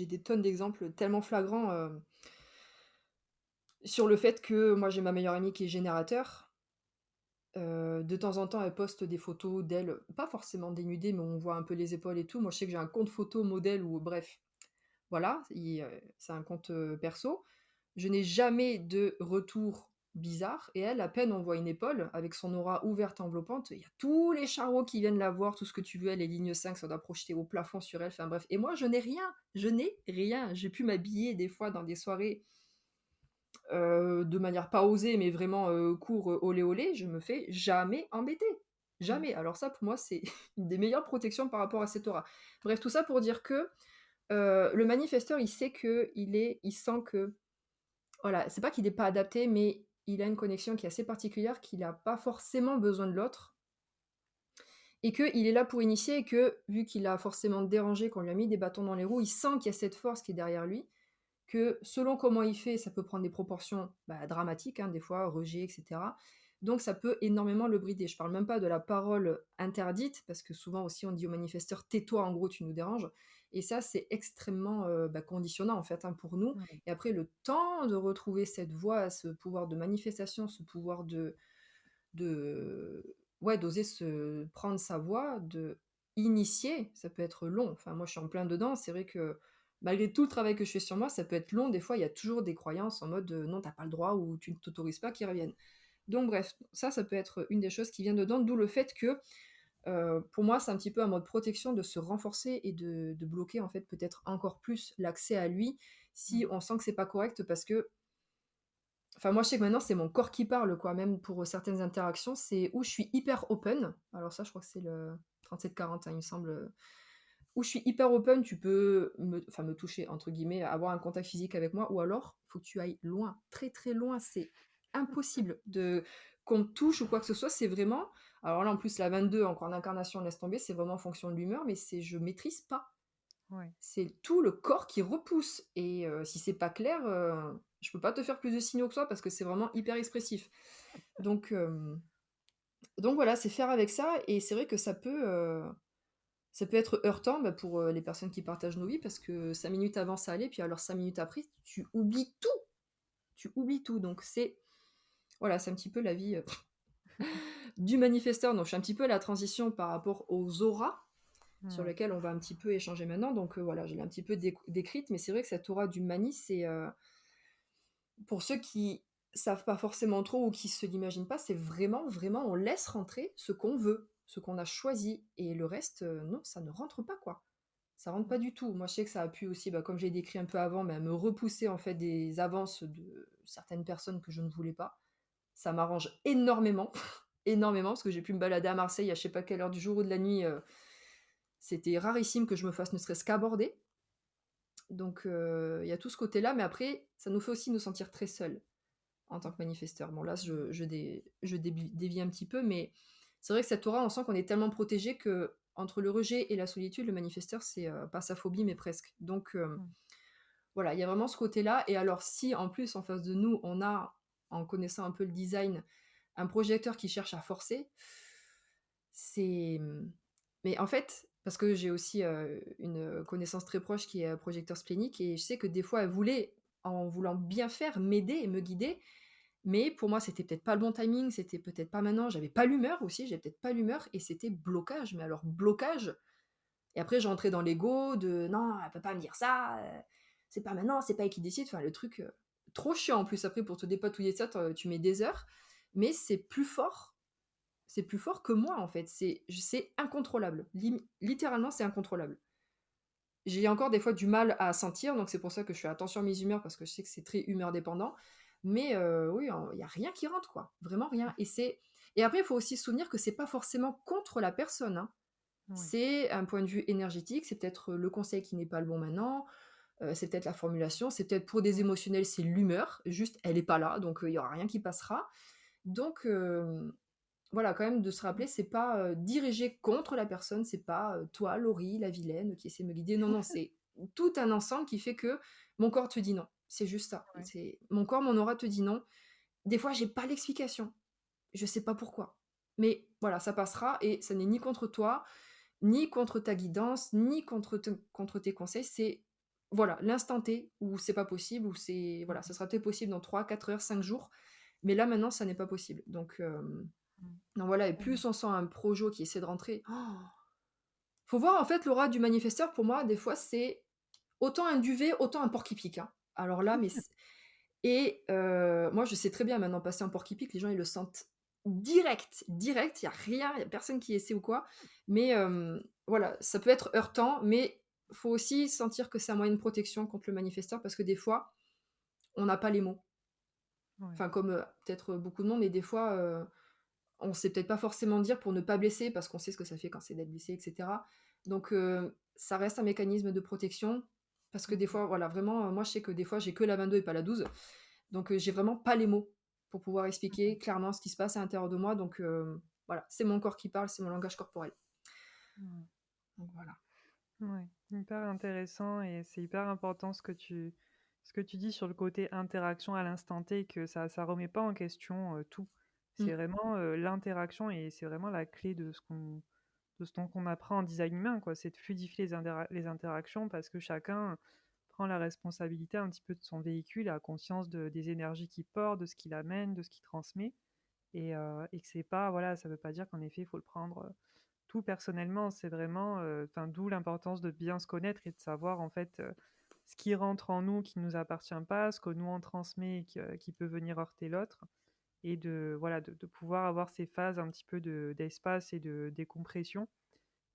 des tonnes d'exemples tellement flagrants, sur le fait que moi j'ai ma meilleure amie qui est générateur. De temps en temps, elle poste des photos d'elle, pas forcément dénudée, mais on voit un peu les épaules et tout. Moi, je sais que j'ai un compte photo modèle ou bref, voilà, c'est un compte, perso. Je n'ai jamais de retour bizarre et elle, à peine on voit une épaule avec son aura ouverte, enveloppante, il y a tous les charros qui viennent la voir, tout ce que tu veux, elle est ligne 5, ça doit projeter au plafond sur elle, enfin bref et moi je n'ai rien, je n'ai rien. J'ai pu m'habiller des fois dans des soirées de manière pas osée, mais vraiment, court, olé olé, je me fais jamais embêter. Mmh. Jamais. Alors ça, pour moi, c'est une des meilleures protections par rapport à cette aura. Bref, tout ça pour dire que, le manifesteur, il sait il sent que voilà, c'est pas qu'il est pas adapté, mais il a une connexion qui est assez particulière, qu'il a pas forcément besoin de l'autre et qu'il est là pour initier et que, vu qu'il a forcément dérangé, qu'on lui a mis des bâtons dans les roues, il sent qu'il y a cette force qui est derrière lui que selon comment il fait, ça peut prendre des proportions, bah, dramatiques, hein, des fois, rejet, et cetera. Donc ça peut énormément le brider. Je parle même pas de la parole interdite, parce que souvent aussi on dit aux manifesteurs: «Tais-toi, en gros, tu nous déranges» et ça, c'est extrêmement, bah, conditionnant, en fait, hein, pour nous Ouais. et après le temps de retrouver cette voix, ce pouvoir de manifestation, ce pouvoir de ouais, d'oser se prendre sa voix, de initier, ça peut être long. Enfin, moi, je suis en plein dedans. C'est vrai que malgré tout le travail que je fais sur moi, ça peut être long. Des fois, il y a toujours des croyances en mode non, t'as pas le droit ou tu ne t'autorises pas qui reviennent. Donc, bref, ça peut être une des choses qui vient dedans. D'où le fait que pour moi, c'est un petit peu un mode protection de se renforcer et de bloquer, en fait, peut-être encore plus l'accès à lui si Mmh. on sent que c'est pas correct parce que enfin, moi, je sais que maintenant, c'est mon corps qui parle, quoi, même pour, certaines interactions, c'est où je suis hyper open, alors ça, je crois que c'est le 37-40, hein, il me semble, où je suis hyper open, tu peux me «toucher» entre guillemets, avoir un contact physique avec moi ou alors, il faut que tu ailles loin, très, très loin, c'est impossible de qu'on me touche ou quoi que ce soit, c'est vraiment alors là, en plus, la 22 encore en incarnation, laisse tomber, c'est vraiment en fonction de l'humeur, mais c'est je maîtrise pas. Ouais. C'est tout le corps qui repousse et si c'est pas clair, je peux pas te faire plus de signaux que ça parce que c'est vraiment hyper expressif. Donc voilà, c'est faire avec ça et c'est vrai que ça peut être heurtant, bah, pour, les personnes qui partagent nos vies parce que 5 minutes avant ça allait, puis alors 5 minutes après, tu oublies tout donc c'est voilà, c'est un petit peu la vie, du manifesteur donc je suis un petit peu à la transition par rapport aux auras sur Ouais. lesquelles on va un petit peu échanger maintenant donc voilà, je l'ai un petit peu décrite mais c'est vrai que cette aura du mani, c'est, pour ceux qui savent pas forcément trop ou qui se l'imaginent pas, c'est vraiment, vraiment on laisse rentrer ce qu'on veut, ce qu'on a choisi et le reste, non, ça ne rentre pas, quoi. Ça rentre Mmh. pas du tout. Moi, je sais que ça a pu aussi, bah, comme j'ai décrit un peu avant, bah, me repousser, en fait, des avances de certaines personnes que je ne voulais pas. Ça m'arrange énormément, énormément, parce que j'ai pu me balader à Marseille à je sais pas quelle heure du jour ou de la nuit, c'était rarissime que je me fasse ne serait-ce qu'aborder. Donc il y a tout ce côté-là, mais après, ça nous fait aussi nous sentir très seuls. En tant que manifesteur. Bon là, je dévie un petit peu, mais c'est vrai que cette aura, on sent qu'on est tellement protégé que entre le rejet et la solitude, le manifesteur, c'est, pas sa phobie, mais presque. Donc, Mmh. voilà, il y a vraiment ce côté-là et alors si, en plus, en face de nous, on a, en connaissant un peu le design, un projecteur qui cherche à forcer, c'est, mais en fait, parce que j'ai aussi, une connaissance très proche qui est, projecteur splénique et je sais que des fois, elle voulait, en voulant bien faire, m'aider et me guider, mais pour moi, c'était peut-être pas le bon timing, c'était peut-être pas maintenant, j'avais pas l'humeur aussi, j'avais peut-être pas l'humeur et c'était blocage, mais alors blocage et après je rentrais dans l'ego de: «Non, elle peut pas me dire ça, c'est pas maintenant, c'est pas elle qui décide», enfin le truc, trop chiant en plus après pour te dépatouiller de ça, tu mets des heures, mais c'est plus fort que moi en fait, c'est incontrôlable. Littéralement, c'est incontrôlable. J'ai encore des fois du mal à sentir, donc c'est pour ça que je fais attention à mes humeurs parce que je sais que c'est très humeur dépendant. Mais oui, il y a rien qui rentre, quoi, vraiment rien et après il faut aussi se souvenir que c'est pas forcément contre la personne, hein. Ouais. C'est un point de vue énergétique, c'est peut-être, le conseil qui n'est pas le bon maintenant, c'est peut-être la formulation, c'est peut-être pour des Ouais. émotionnels, c'est l'humeur, juste elle est pas là, donc il y aura rien qui passera. Donc voilà, quand même de se Mmh. rappeler, c'est pas, dirigé contre la personne, c'est pas, toi Laurie, la vilaine, qui essaie de me guider. Non, non, c'est tout un ensemble qui fait que mon corps te dit non. C'est juste ça. Ouais. C'est mon corps, mon aura te dit non. Des fois, j'ai pas l'explication. Je sais pas pourquoi. Mais voilà, ça passera et ça n'est ni contre toi, ni contre ta guidance, ni contre tes conseils. C'est, voilà, l'instant T où c'est pas possible, où c'est voilà, ça Mmh. sera peut-être possible dans 3, 4 heures, 5 jours, mais là, maintenant, ça n'est pas possible. Mmh. Donc voilà, et Mmh. plus on sent un projo qui essaie de rentrer, faut voir en fait l'aura du manifesteur pour moi des fois c'est autant un duvet, autant un porc qui pique, hein. Alors là, mais c et moi je sais très bien maintenant passer un porc qui pique, les gens ils le sentent direct, direct, il y a rien, il y a personne qui essaie ou quoi. Mais voilà, ça peut être heurtant, mais faut aussi sentir que c'est un moyen de protection contre le manifesteur parce que des fois, on n'a pas les mots. Ouais. Enfin comme, peut-être beaucoup de monde, mais des fois, on sait peut-être pas forcément dire pour ne pas blesser, parce qu'on sait ce que ça fait quand c'est d'être blessé et cetera. Donc ça reste un mécanisme de protection, parce que des Mmh. fois, voilà, vraiment, moi je sais que des fois j'ai que la 22 et pas la 12, donc j'ai vraiment pas les mots pour pouvoir expliquer clairement ce qui se passe à l'intérieur de moi, donc voilà, c'est mon corps qui parle, c'est mon langage corporel. Mmh. Donc voilà. Ouais, hyper intéressant et c'est hyper important ce que tu dis sur le côté interaction à l'instant T, que ça remet pas en question, tout. C'est Mmh. vraiment, l'interaction et c'est vraiment la clé de ce dont on apprend en design humain, quoi. C'est de fluidifier les interactions parce que chacun prend la responsabilité un petit peu de son véhicule, a conscience des énergies qu'il porte, de ce qu'il amène, de ce qu'il transmet et que c'est pas voilà, ça veut pas dire qu'en effet, il faut le prendre, tout personnellement. C'est vraiment, enfin, d'où l'importance de bien se connaître et de savoir, en fait, ce qui rentre en nous, qui ne nous appartient pas, ce que nous on transmet et qui peut venir heurter l'autre et de voilà, de pouvoir avoir ces phases un petit peu d'espace et de décompression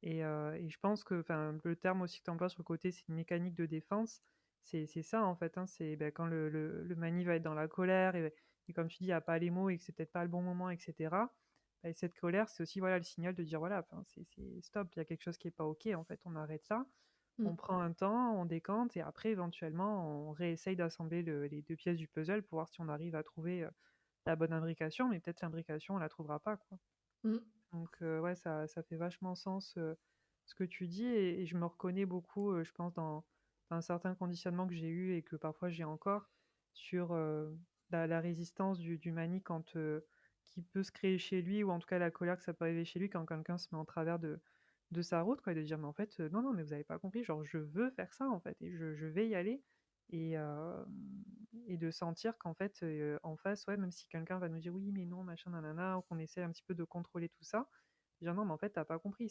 et je pense que enfin, le terme aussi que tu emploies sur le côté, c'est une mécanique de défense. C'est ça, en fait, hein, c'est, bah, quand le mani va être dans la colère et comme tu dis, il y a pas les mots et que c'est peut-être pas le bon moment et cetera, bah, cette colère, c'est aussi, voilà, le signal de dire: «Voilà, enfin, c'est stop, il y a quelque chose qui est pas OK, en fait, on arrête là». Mmh. On prend un temps, on décante et après éventuellement, on réessaye d'assembler les 2 pièces du puzzle pour voir si on arrive à trouver, la bonne imbrication, mais peut-être l'imbrication, on la trouvera pas, quoi. Mmh. Donc ouais, ça fait vachement sens, ce que tu dis et je me reconnais beaucoup, je pense dans un certain conditionnement que j'ai eu et que parfois j'ai encore sur, la résistance du Mani quand, qui peut se créer chez lui ou en tout cas la colère que ça peut arriver chez lui quand quelqu'un se met en travers de sa route quoi et de dire: «Mais en fait, non, non, mais vous avez pas compris, genre je veux faire ça en fait et je vais y aller» et et de sentir qu'en fait, en face, ouais, même si quelqu'un va nous dire: «Oui, mais non, machin, nanana», ou qu'on essaie un petit peu de contrôler tout ça, dire: «Non, mais en fait, t'as pas compris,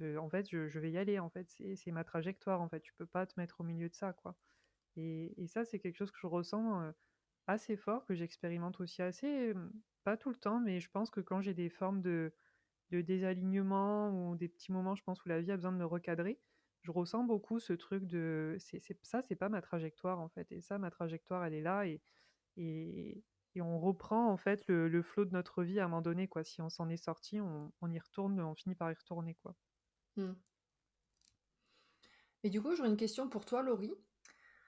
en fait, je vais y aller, en fait, c'est ma trajectoire, en fait, tu peux pas te mettre au milieu de ça, quoi» et ça, c'est quelque chose que je ressens, assez fort, que j'expérimente aussi assez, pas tout le temps, mais je pense que quand j'ai des formes de désalignement ou des petits moments, je pense, où la vie a besoin de me recadrer, je ressens beaucoup ce truc de c'est pas ma trajectoire, en fait et ça, ma trajectoire, elle est là et et on reprend, en fait, le flow de notre vie à un moment donné, quoi. Si on s'en est sorti, on y retourne, on finit par y retourner, quoi. Mmh. Et du coup, j'aurais une question pour toi, Laurie.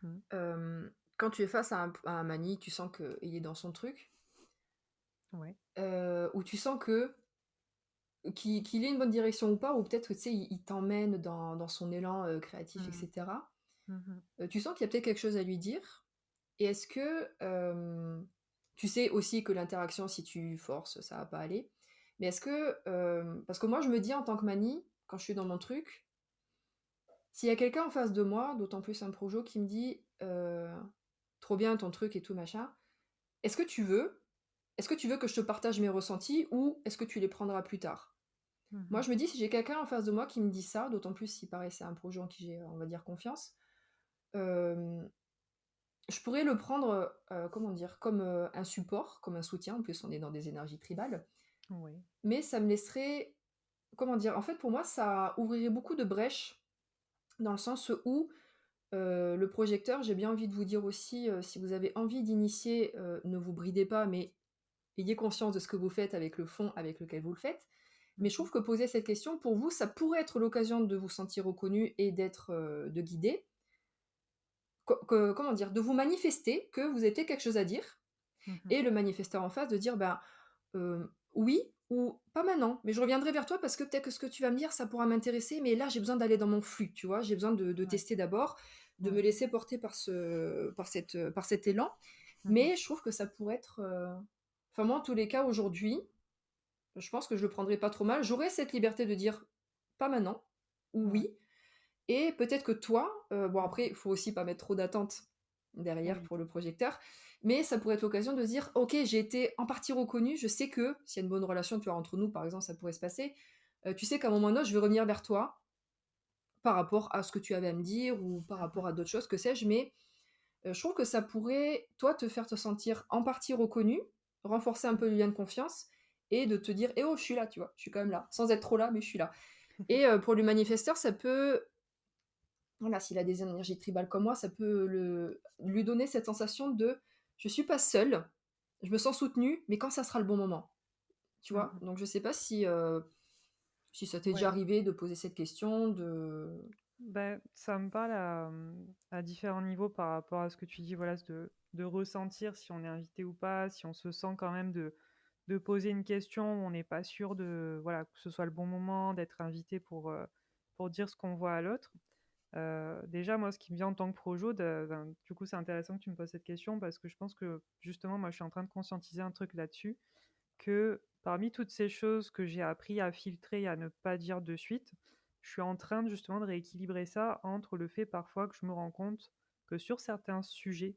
Mmh. Quand tu es face à un mani, tu sens qu'il est dans son truc, Ouais. ou tu sens que qu'il ait une bonne direction ou pas, ou peut-être, tu sais, il t'emmène dans son élan, créatif et Mmh. cetera. Mmh. Tu sens qu'il y a peut-être quelque chose à lui dire et est-ce que, tu sais aussi que l'interaction, si tu forces, ça va pas aller. Mais est-ce que, parce que moi, je me dis en tant que mani, quand je suis dans mon truc, s'il y a quelqu'un en face de moi, d'autant plus un projo qui me dit, «Trop bien ton truc et tout machin, est-ce que tu veux est-ce que tu veux que je te partage mes ressentis ou est-ce que tu les prendras plus tard?» Moi, Mmh. je me dis, si j'ai quelqu'un en face de moi qui me dit ça, d'autant plus s'il paraît c'est un projet en qui j'ai, on va dire, confiance, hem, je pourrais le prendre, comment dire? Comme, un support, comme un soutien. En plus, on est dans des énergies tribales, Ouais. mais ça me laisserait, comment dire? En fait, pour moi, ça ouvrirait beaucoup de brèches dans le sens où, Le projecteur, j'ai bien envie de vous dire aussi, si vous avez envie d'initier, ne vous bridez pas, mais ayez conscience de ce que vous faites avec le fond avec lequel vous le faites. Mais je Mmh. trouve que poser cette question, pour vous, ça pourrait être l'occasion de vous sentir reconnu et d'être, de guider. Comment dire? De vous manifester que vous avez peut-être quelque chose à dire Mmh. et le manifesteur en face de dire: «Ben, oui ou pas maintenant, mais je reviendrai vers toi parce que peut-être que ce que tu vas me dire, ça pourra m'intéresser, mais là, j'ai besoin d'aller dans mon flux», tu vois? J'ai besoin de Ouais, tester d'abord, de me ouais. laisser porter par cet élan. Mmh. Mais je trouve que ça pourrait être, enfin moi, en tous les cas, aujourd'hui, je pense que je le prendrais pas trop mal. J'aurais cette liberté de dire: «Pas maintenant» ou Ouais. «oui», et peut-être que toi, bon Mmh. après, il faut aussi pas mettre trop d'attentes derrière Oui. pour le projecteur, mais ça pourrait être l'occasion de se dire: «OK, j'ai été en partie reconnue, je sais que s'il y a une bonne relation, tu vois, entre nous, par exemple, ça pourrait se passer. Tu sais qu'à un moment ou un autre, je vais revenir vers toi par rapport à ce que tu avais à me dire ou par Mmh. rapport à d'autres choses, que sais-je», mais je trouve que ça pourrait, toi, te faire te sentir en partie reconnue, renforcer un peu le lien de confiance et de te dire: «Eh oh, je suis là», tu vois? «Je suis quand même là», sans être trop là, mais je suis là. Et pour le manifesteur, ça peut, voilà, s'il a des énergies tribales comme moi, ça peut lui donner cette sensation de: «Je suis pas seul, je me sens soutenu, mais quand ça sera le bon moment», tu vois? Mmh. Donc je sais pas si, si ça t'est déjà Ouais. arrivé de poser cette question, de Ben ça me parle à différents niveaux par rapport à ce que tu dis, voilà, de ressentir si on est invité ou pas, si on se sent quand même de poser une question où on n'est pas sûr de voilà, que ce soit le bon moment, d'être invité pour dire ce qu'on voit à l'autre. Déjà, moi, ce qui me vient en tant que projo, ben, du coup, c'est intéressant que tu me poses cette question parce que je pense que, justement, moi, je suis en train de conscientiser un truc là-dessus, que parmi toutes ces choses que j'ai appris à filtrer et à ne pas dire de suite, je suis en train de, justement, de rééquilibrer ça entre le fait parfois que je me rends compte que sur certains sujets,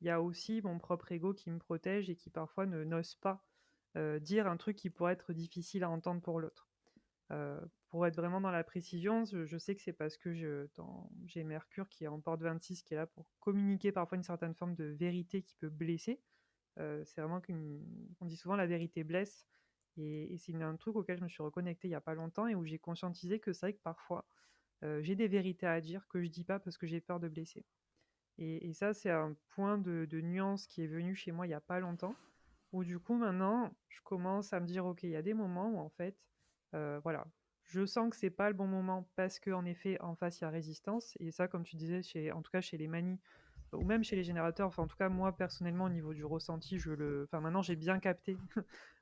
il y a aussi mon propre ego qui me protège et qui parfois ne n'ose pas, dire un truc qui pourrait être difficile à entendre pour l'autre. Pour être vraiment dans la précision, je sais que c'est parce que j'ai Mercure qui est en porte 26 qui est là pour communiquer parfois une certaine forme de vérité qui peut blesser. C'est vraiment on dit souvent: «La vérité blesse», et c'est un truc auquel je me suis reconnectée il y a pas longtemps et où j'ai conscientisé que c'est vrai que parfois, j'ai des vérités à dire que je dis pas parce que j'ai peur de blesser. Et ça, c'est un point de nuance qui est venu chez moi il y a pas longtemps, où du coup maintenant, je commence à me dire: «OK, il y a des moments où en fait, voilà, je sens que c'est pas le bon moment parce qu'en effet, en face, il y a résistance», et ça, comme tu disais, en tout cas chez les manies ou même chez les générateurs, enfin en tout cas moi personnellement au niveau du ressenti, enfin maintenant j'ai bien capté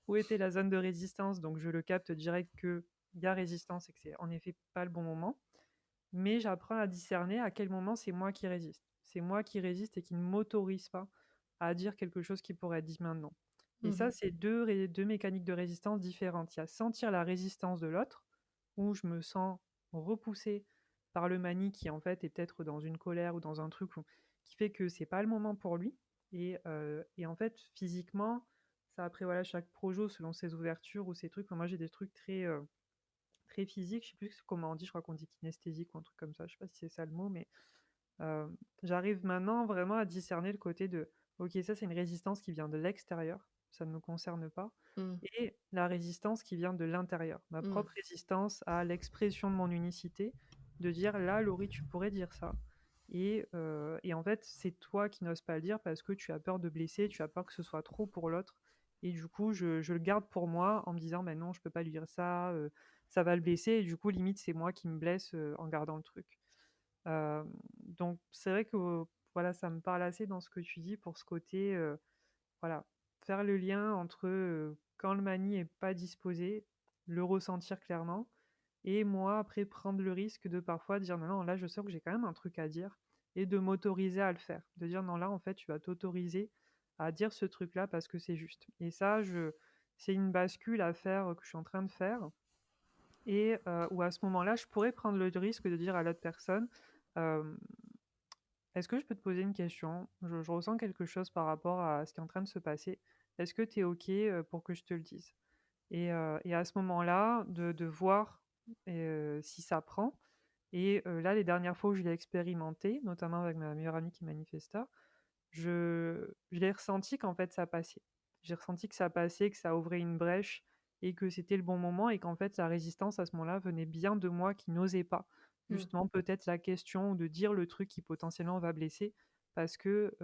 où était la zone de résistance, donc je le capte direct qu'il y a résistance et que c'est en effet pas le bon moment. Mais j'apprends à discerner à quel moment c'est moi qui résiste. C'est moi qui résiste et qui ne m'autorise pas à dire quelque chose qui pourrait être dit maintenant. Et ça, mmh c'est deux mécaniques de résistance différentes. Il y a sentir la résistance de l'autre, où je me sens repoussée par le mani qui en fait est peut-être dans une colère ou dans un truc qui fait que c'est pas le moment pour lui. Et en fait, physiquement, ça après voilà, chaque projo selon ses ouvertures ou ses trucs. Moi j'ai des trucs très physiques, je sais plus comment on dit, je crois qu'on dit kinesthésique ou un truc comme ça, je sais pas si c'est ça le mot, mais j'arrive maintenant vraiment à discerner le côté de: «OK, ça c'est une résistance qui vient de l'extérieur, ça ne me concerne pas», mh, et la résistance qui vient de l'intérieur, ma mmh, propre résistance à l'expression de mon unicité, de dire: «Là, Laurie, tu pourrais dire ça», et en fait, c'est toi qui n'oses pas le dire parce que tu as peur de blesser, tu as peur que ce soit trop pour l'autre, et du coup, je le garde pour moi en me disant: «Mais non, je peux pas lui dire ça, ça va le blesser», et du coup, limite, c'est moi qui me blesse, en gardant le truc. Donc c'est vrai que, voilà, ça me parle assez dans ce que tu dis pour ce côté, voilà, faire le lien entre, quand le mani est pas disposé, le ressentir clairement, et moi après prendre le risque de parfois dire: «Non, non, là je sens que j'ai quand même un truc à dire», et de m'autoriser à le faire. De dire: «Non, là en fait tu vas t'autoriser à dire ce truc-là parce que c'est juste», et ça c'est une bascule à faire, que je suis en train de faire, et où à ce moment-là, je pourrais prendre le risque de dire à l'autre personne, hem: «Est-ce que je peux te poser une question? Je ressens quelque chose par rapport à ce qui est en train de se passer. Est-ce que tu es OK, pour que je te le dise?» Et à ce moment-là, de voir, si ça prend, là, les dernières fois où je l'ai expérimenté, notamment avec ma meilleure amie qui est manifesta, je l'ai ressenti qu'en fait ça passait. J'ai ressenti que ça passait, que ça ouvrait une brèche et que c'était le bon moment, et qu'en fait la résistance à ce moment-là venait bien de moi qui n'osais pas. Mmh. justement peut-être la question ou de dire le truc qui potentiellement va blesser. Parce que,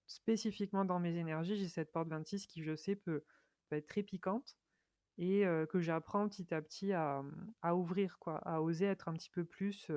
spécifiquement dans mes énergies, j'ai cette porte 26 qui je sais peut être très piquante et que j'apprends petit à petit à ouvrir quoi, à oser être un petit peu plus,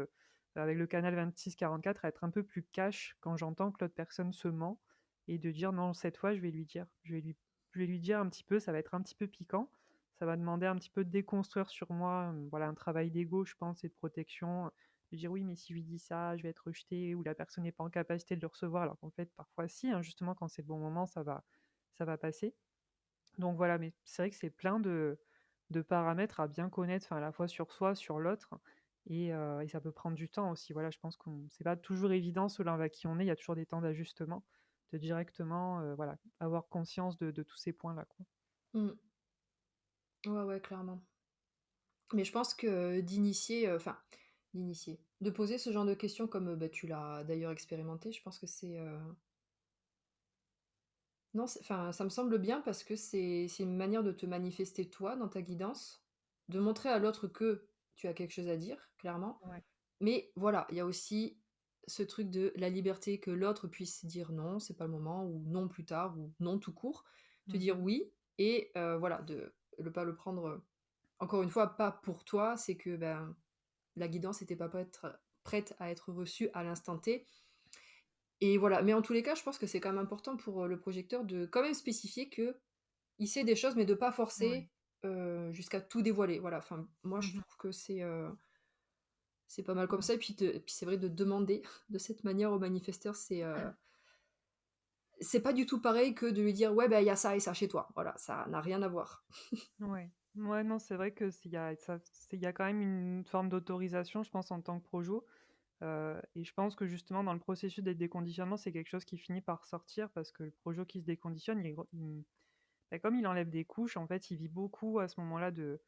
avec le canal 26-44, à être un peu plus cash quand j'entends que l'autre personne se ment et de dire: «Non, cette fois je vais lui dire». Je vais lui dire un petit peu, ça va être un petit peu piquant, ça va demander un petit peu de déconstruire sur moi, voilà, un travail d'ego je pense et de protection, de dire: «Oui, mais si je lui dis ça, je vais être rejeté ou la personne n'est pas en capacité de le recevoir», alors qu'en fait parfois si, hein, justement quand c'est le bon moment ça va passer. Donc voilà, mais c'est vrai que c'est plein de paramètres à bien connaître, enfin, à la fois sur soi, sur l'autre et ça peut prendre du temps aussi. Voilà, je pense qu'on c'est pas toujours évident selon avec qui on est, il y a toujours des temps d'ajustement, de directement, voilà, avoir conscience de tous ces points-là, quoi. Mmh. Ouais, ouais, clairement. Mais je pense que de poser ce genre de questions comme, bah, tu l'as d'ailleurs expérimenté, je pense que non, ça me semble bien parce que c'est une manière de te manifester toi dans ta guidance, de montrer à l'autre que tu as quelque chose à dire, clairement. Ouais. Mais voilà, il y a aussi ce truc de la liberté que l'autre puisse dire non, c'est pas le moment, ou non plus tard, ou non tout court. Te Mmh. dire oui et voilà, de ne pas le prendre, encore une fois, pas pour toi, c'est que, ben, la guidance était pas prête à être reçue à l'instant T et voilà. Mais en tous les cas, je pense que c'est quand même important pour, le projecteur de quand même spécifier qu'il sait des choses, mais de pas Ouais. forcer, jusqu'à tout dévoiler. Voilà, enfin, moi je Mmh. trouve que c'est pas mal comme Ouais. ça et puis c'est vrai de demander de cette manière au manifesteur, c'est pas du tout pareil que de lui dire: «Ouais, bah, il y a ça et ça chez toi». Voilà, ça n'a rien à voir. Ouais. Ouais, non, c'est vrai que il y a quand même une forme d'autorisation, je pense, en tant que projo. Et je pense que justement dans le processus des déconditionnements, c'est quelque chose qui finit par sortir parce que le projet qui se déconditionne, bah, comme il enlève des couches, en fait, il vit beaucoup à ce moment-là de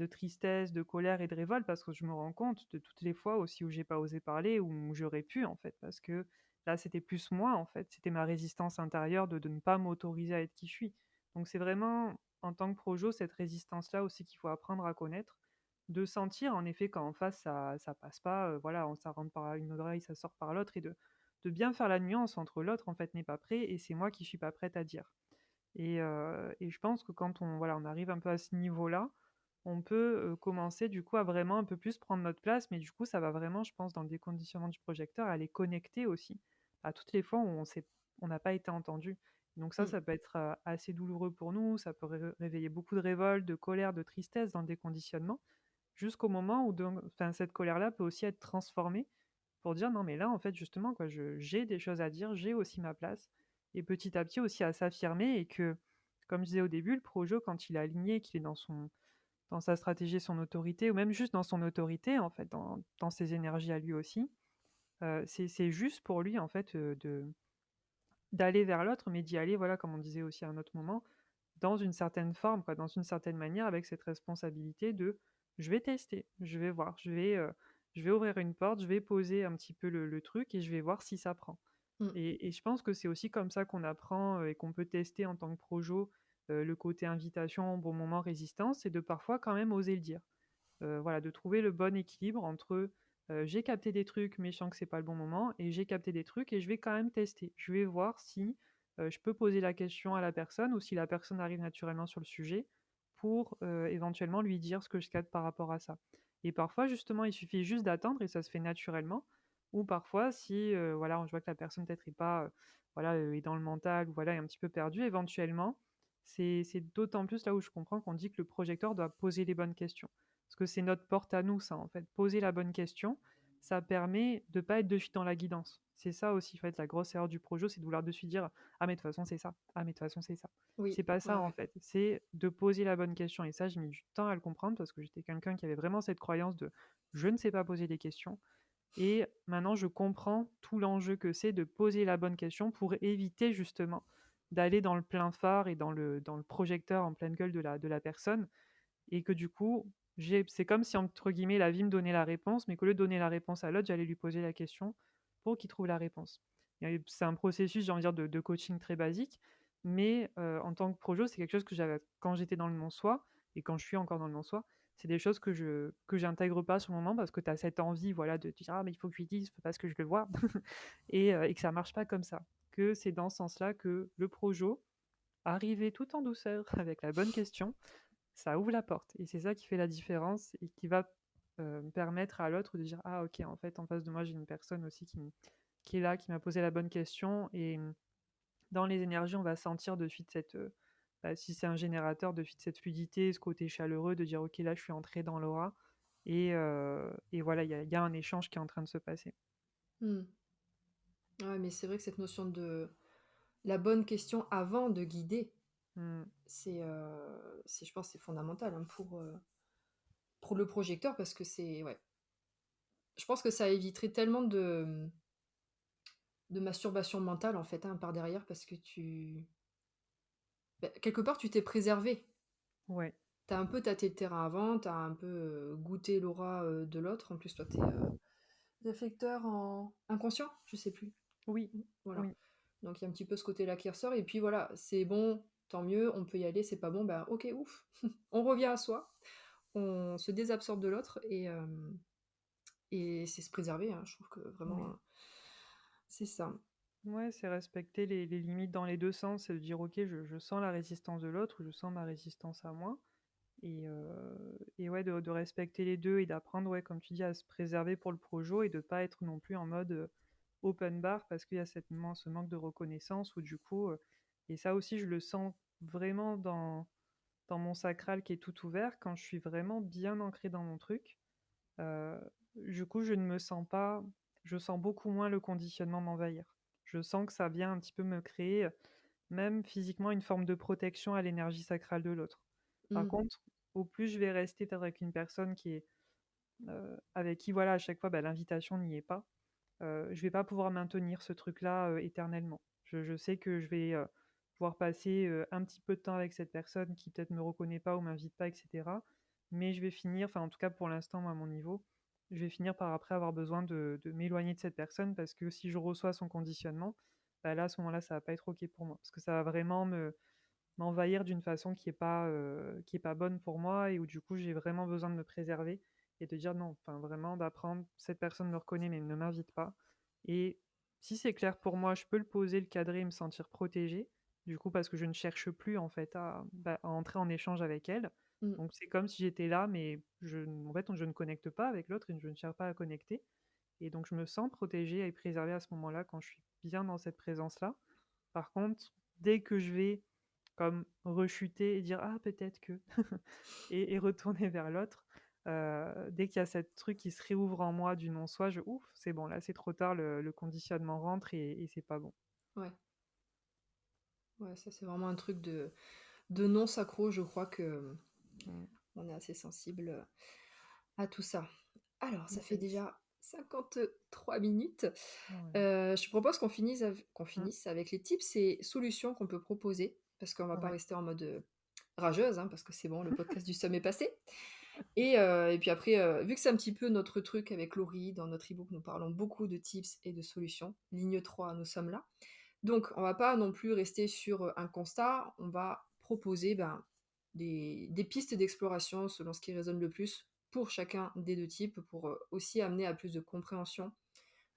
tristesse, de colère et de révolte parce que je me rends compte de toutes les fois aussi où j'ai pas osé parler, où j'aurais pu, en fait, parce que là, c'était plus moi, en fait, c'était ma résistance intérieure de ne pas m'autoriser à être qui je suis. Donc c'est vraiment, en tant que projo, cette résistance-là aussi qu'il faut apprendre à connaître, de sentir en effet quand en face ça passe pas, voilà, ça rentre par une oreille, ça sort par l'autre et de bien faire la nuance entre l'autre en fait n'est pas prêt et c'est moi qui suis pas prête à dire. Et je pense que quand on voilà, on arrive un peu à ce niveau-là, on peut, commencer du coup à vraiment un peu plus prendre notre place, mais du coup ça va vraiment, je pense, dans le déconditionnement du projecteur, à les connecter aussi à toutes les fois où on n'a pas été entendu. Donc ça, Mmh, ça peut être, assez douloureux pour nous, ça peut réveiller beaucoup de révolte, de colère, de tristesse dans le déconditionnement. Jusqu'au moment où enfin, cette colère-là peut aussi être transformée pour dire: «Non mais là, en fait, justement, quoi, je j'ai des choses à dire, j'ai aussi ma place» et petit à petit aussi à s'affirmer et que, comme je disais au début, le projet quand il est aligné, qu'il est dans sa stratégie, son autorité ou même juste dans son autorité, en fait, dans ses énergies à lui aussi, c'est juste pour lui, en fait, d'aller vers l'autre, mais d'y aller, voilà, comme on disait aussi à un autre moment, dans une certaine forme, quoi, dans une certaine manière, avec cette responsabilité de: «Je vais tester, je vais voir, je vais ouvrir une porte, je vais poser un petit peu le truc et je vais voir si ça prend». mmh, Et je pense que c'est aussi comme ça qu'on apprend, et qu'on peut tester en tant que projo, le côté invitation, bon moment, résistance, c'est de parfois quand même oser le dire. Voilà, de trouver le bon équilibre entre, j'ai capté des trucs, mais je sens que c'est pas le bon moment et j'ai capté des trucs et je vais quand même tester. Je vais voir si, je peux poser la question à la personne ou si la personne arrive naturellement sur le sujet pour, éventuellement lui dire ce que je capte par rapport à ça. Et parfois justement, il suffit juste d'attendre et ça se fait naturellement ou parfois si, voilà, je vois que la personne peut-être est pas, voilà, est dans le mental ou voilà, est un petit peu perdue, éventuellement, c'est d'autant plus là où je comprends qu'on dit que le projecteur doit poser les bonnes questions. Parce que c'est notre porte à nous ça, en fait. Poser la bonne question, ça permet de pas être de suite dans la guidance. C'est ça aussi, en fait, la grosse erreur du projo, c'est de vouloir de suite dire: «Ah mais de toute façon c'est ça. Ah mais de toute façon c'est ça». C'est oui, pas ouais, ça, en ouais. fait. C'est de poser la bonne question et ça, j'ai mis du temps à le comprendre parce que j'étais quelqu'un qui avait vraiment cette croyance de: «Je ne sais pas poser des questions» et maintenant je comprends tout l'enjeu que c'est de poser la bonne question pour éviter justement d'aller dans le plein phare et dans le projecteur en pleine gueule de la personne et que du coup, c'est comme si entre guillemets «la vie me donnait la réponse», mais qu'au lieu de donner la réponse à l'autre, j'allais lui poser la question pour qu'il trouve la réponse. Et c'est un processus, j'ai envie de dire, de coaching très basique, mais en tant que projo, c'est quelque chose que j'avais quand j'étais dans le non-soi et quand je suis encore dans le non-soi, c'est des choses que j'intègre pas sur le moment parce que tu as cette envie, voilà, de te dire: «Ah mais il faut que je lui dise, faut pas que je le vois» et que ça marche pas comme ça. Que c'est dans ce sens-là que le projo, arriver tout en douceur avec la bonne question, ça ouvre la porte et c'est ça qui fait la différence et qui va, permettre à l'autre de dire: «Ah OK, en fait, en face de moi, j'ai une personne aussi qui est là, qui m'a posé la bonne question» et dans les énergies, on va sentir de suite cette, bah, si c'est un générateur, de suite cette fluidité, ce côté chaleureux de dire: «OK, là, je suis entré dans l'aura» et voilà, il y a un échange qui est en train de se passer. Mmh. Ouais, mais c'est vrai que cette notion de la bonne question avant de guider, Mmh. c'est je pense, c'est fondamental, hein, pour le projecteur parce que c'est ouais, je pense que ça éviterait tellement de masturbation mentale, en fait, hein, par derrière parce que quelque part, tu t'es préservé. Ouais. Tu as un peu tâté le terrain avant, tu as un peu, goûté l'aura, de l'autre. En plus, toi, tu es, réflecteur en inconscient? Je sais plus. Oui, Mmh, voilà. oui, Donc il y a un petit peu ce côté-là qui ressort et puis voilà, c'est bon, tant mieux, on peut y aller, c'est pas bon, bah, OK, ouf, on revient à soi, on se désabsorbe de l'autre et c'est se préserver, hein. Je trouve que vraiment, oui. c'est ça. Ouais, c'est respecter les limites dans les 2 sens, c'est de dire: «OK, je sens la résistance de l'autre ou je sens ma résistance à moi» et ouais, de respecter les 2 et d'apprendre, ouais, comme tu dis, à se préserver pour le projo et de pas être non plus en mode, open bar parce qu'il y a ce manque de reconnaissance où du coup, et ça aussi je le sens vraiment dans mon sacral qui est tout ouvert, quand je suis vraiment bien ancrée dans mon truc, heu, du coup je ne me sens pas je sens beaucoup moins le conditionnement m'envahir. Je sens que ça vient un petit peu me créer, même physiquement, une forme de protection à l'énergie sacrale de l'autre. Par Mmh. contre, au plus je vais rester peut-être avec une personne qui est, avec qui voilà, à chaque fois, bah, l'invitation n'y est pas, je vais pas pouvoir maintenir ce truc-là, éternellement. Je sais que je vais, pouvoir passer, un petit peu de temps avec cette personne qui peut-être me reconnaît pas ou m'invite pas et cetera, mais je vais finir, enfin en tout cas pour l'instant moi à mon niveau, je vais finir par après avoir besoin de m'éloigner de cette personne parce que si je reçois son conditionnement, bah, là à ce moment-là ça va pas être OK pour moi. Parce que ça va vraiment m'envahir d'une façon qui est pas bonne pour moi et où du coup j'ai vraiment besoin de me préserver et de dire non, enfin vraiment d'apprendre, cette personne me reconnaît mais ne m'invite pas et si c'est clair pour moi, je peux le poser, le cadrer et me sentir protégée, du coup parce que je ne cherche plus en fait à entrer en échange avec elle. Mmh. Donc c'est comme si j'étais là, mais en fait, je ne connecte pas avec l'autre et je ne cherche pas à connecter et donc je me sens protégée et préservée à ce moment-là quand je suis bien dans cette présence-là. Par contre, dès que je vais comme rechuter et dire: «Ah peut-être que» et retourner vers l'autre, dès qu'il y a cette truc qui se réouvre en moi du non-soi, je: «Ouf, c'est bon là, c'est trop tard, le conditionnement rentre et c'est pas bon». Ouais, ouais, ça, c'est vraiment un truc de non sacro. Je crois que, Mmh. on est assez sensible, à tout ça. Alors, ça fait Yes. déjà 53 minutes. Ouais. Je propose qu'on Mmh. finisse avec les tips et solutions qu'on peut proposer, parce qu'on va pas Ouais. rester en mode, rageuse, hein, parce que c'est bon, le podcast du somme est passé et puis après, vu que c'est un petit peu notre truc avec Laurie, dans notre e-book, nous parlons beaucoup de tips et de solutions. Ligne 3, nous sommes là. Donc on va pas non plus rester sur, un constat, on va proposer, ben, des pistes d'exploration selon ce qui résonne le plus pour chacun des 2 types, pour, aussi amener à plus de compréhension.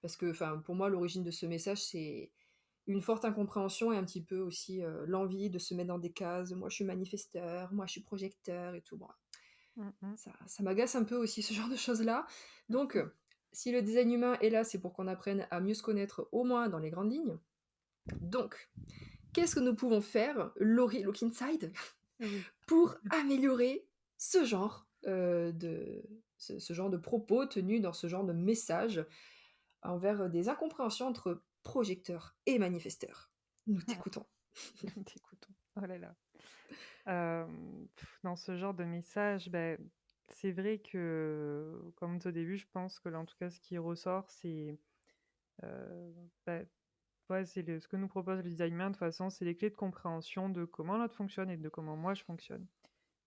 Parce que, enfin, pour moi, l'origine de ce message, c'est une forte incompréhension et un petit peu aussi, l'envie de se mettre dans des cases. Moi, je suis manifesteur, moi, je suis projecteur et tout. Bon, Mmh mh. ça m'agace un peu aussi ce genre de choses-là. Donc, si le design humain est là, c'est pour qu'on apprenne à mieux se connaître, au moins dans les grandes lignes. Donc, qu'est-ce que nous pouvons faire, Laurie Look Inside, Oui. pour améliorer ce genre, ce genre de propos tenus dans ce genre de message envers, des incompréhensions entre projecteurs et manifesteurs? Nous t'écoutons. Nous t'écoutons. Oh là là. Dans ce genre de message, beh, c'est vrai que, comme au début, je pense que là, en tout cas, ce qui ressort, c'est, bah, ouais, c'est ce que nous propose le design humain, de toute façon, c'est les clés de compréhension de comment l'autre fonctionne et de comment moi je fonctionne.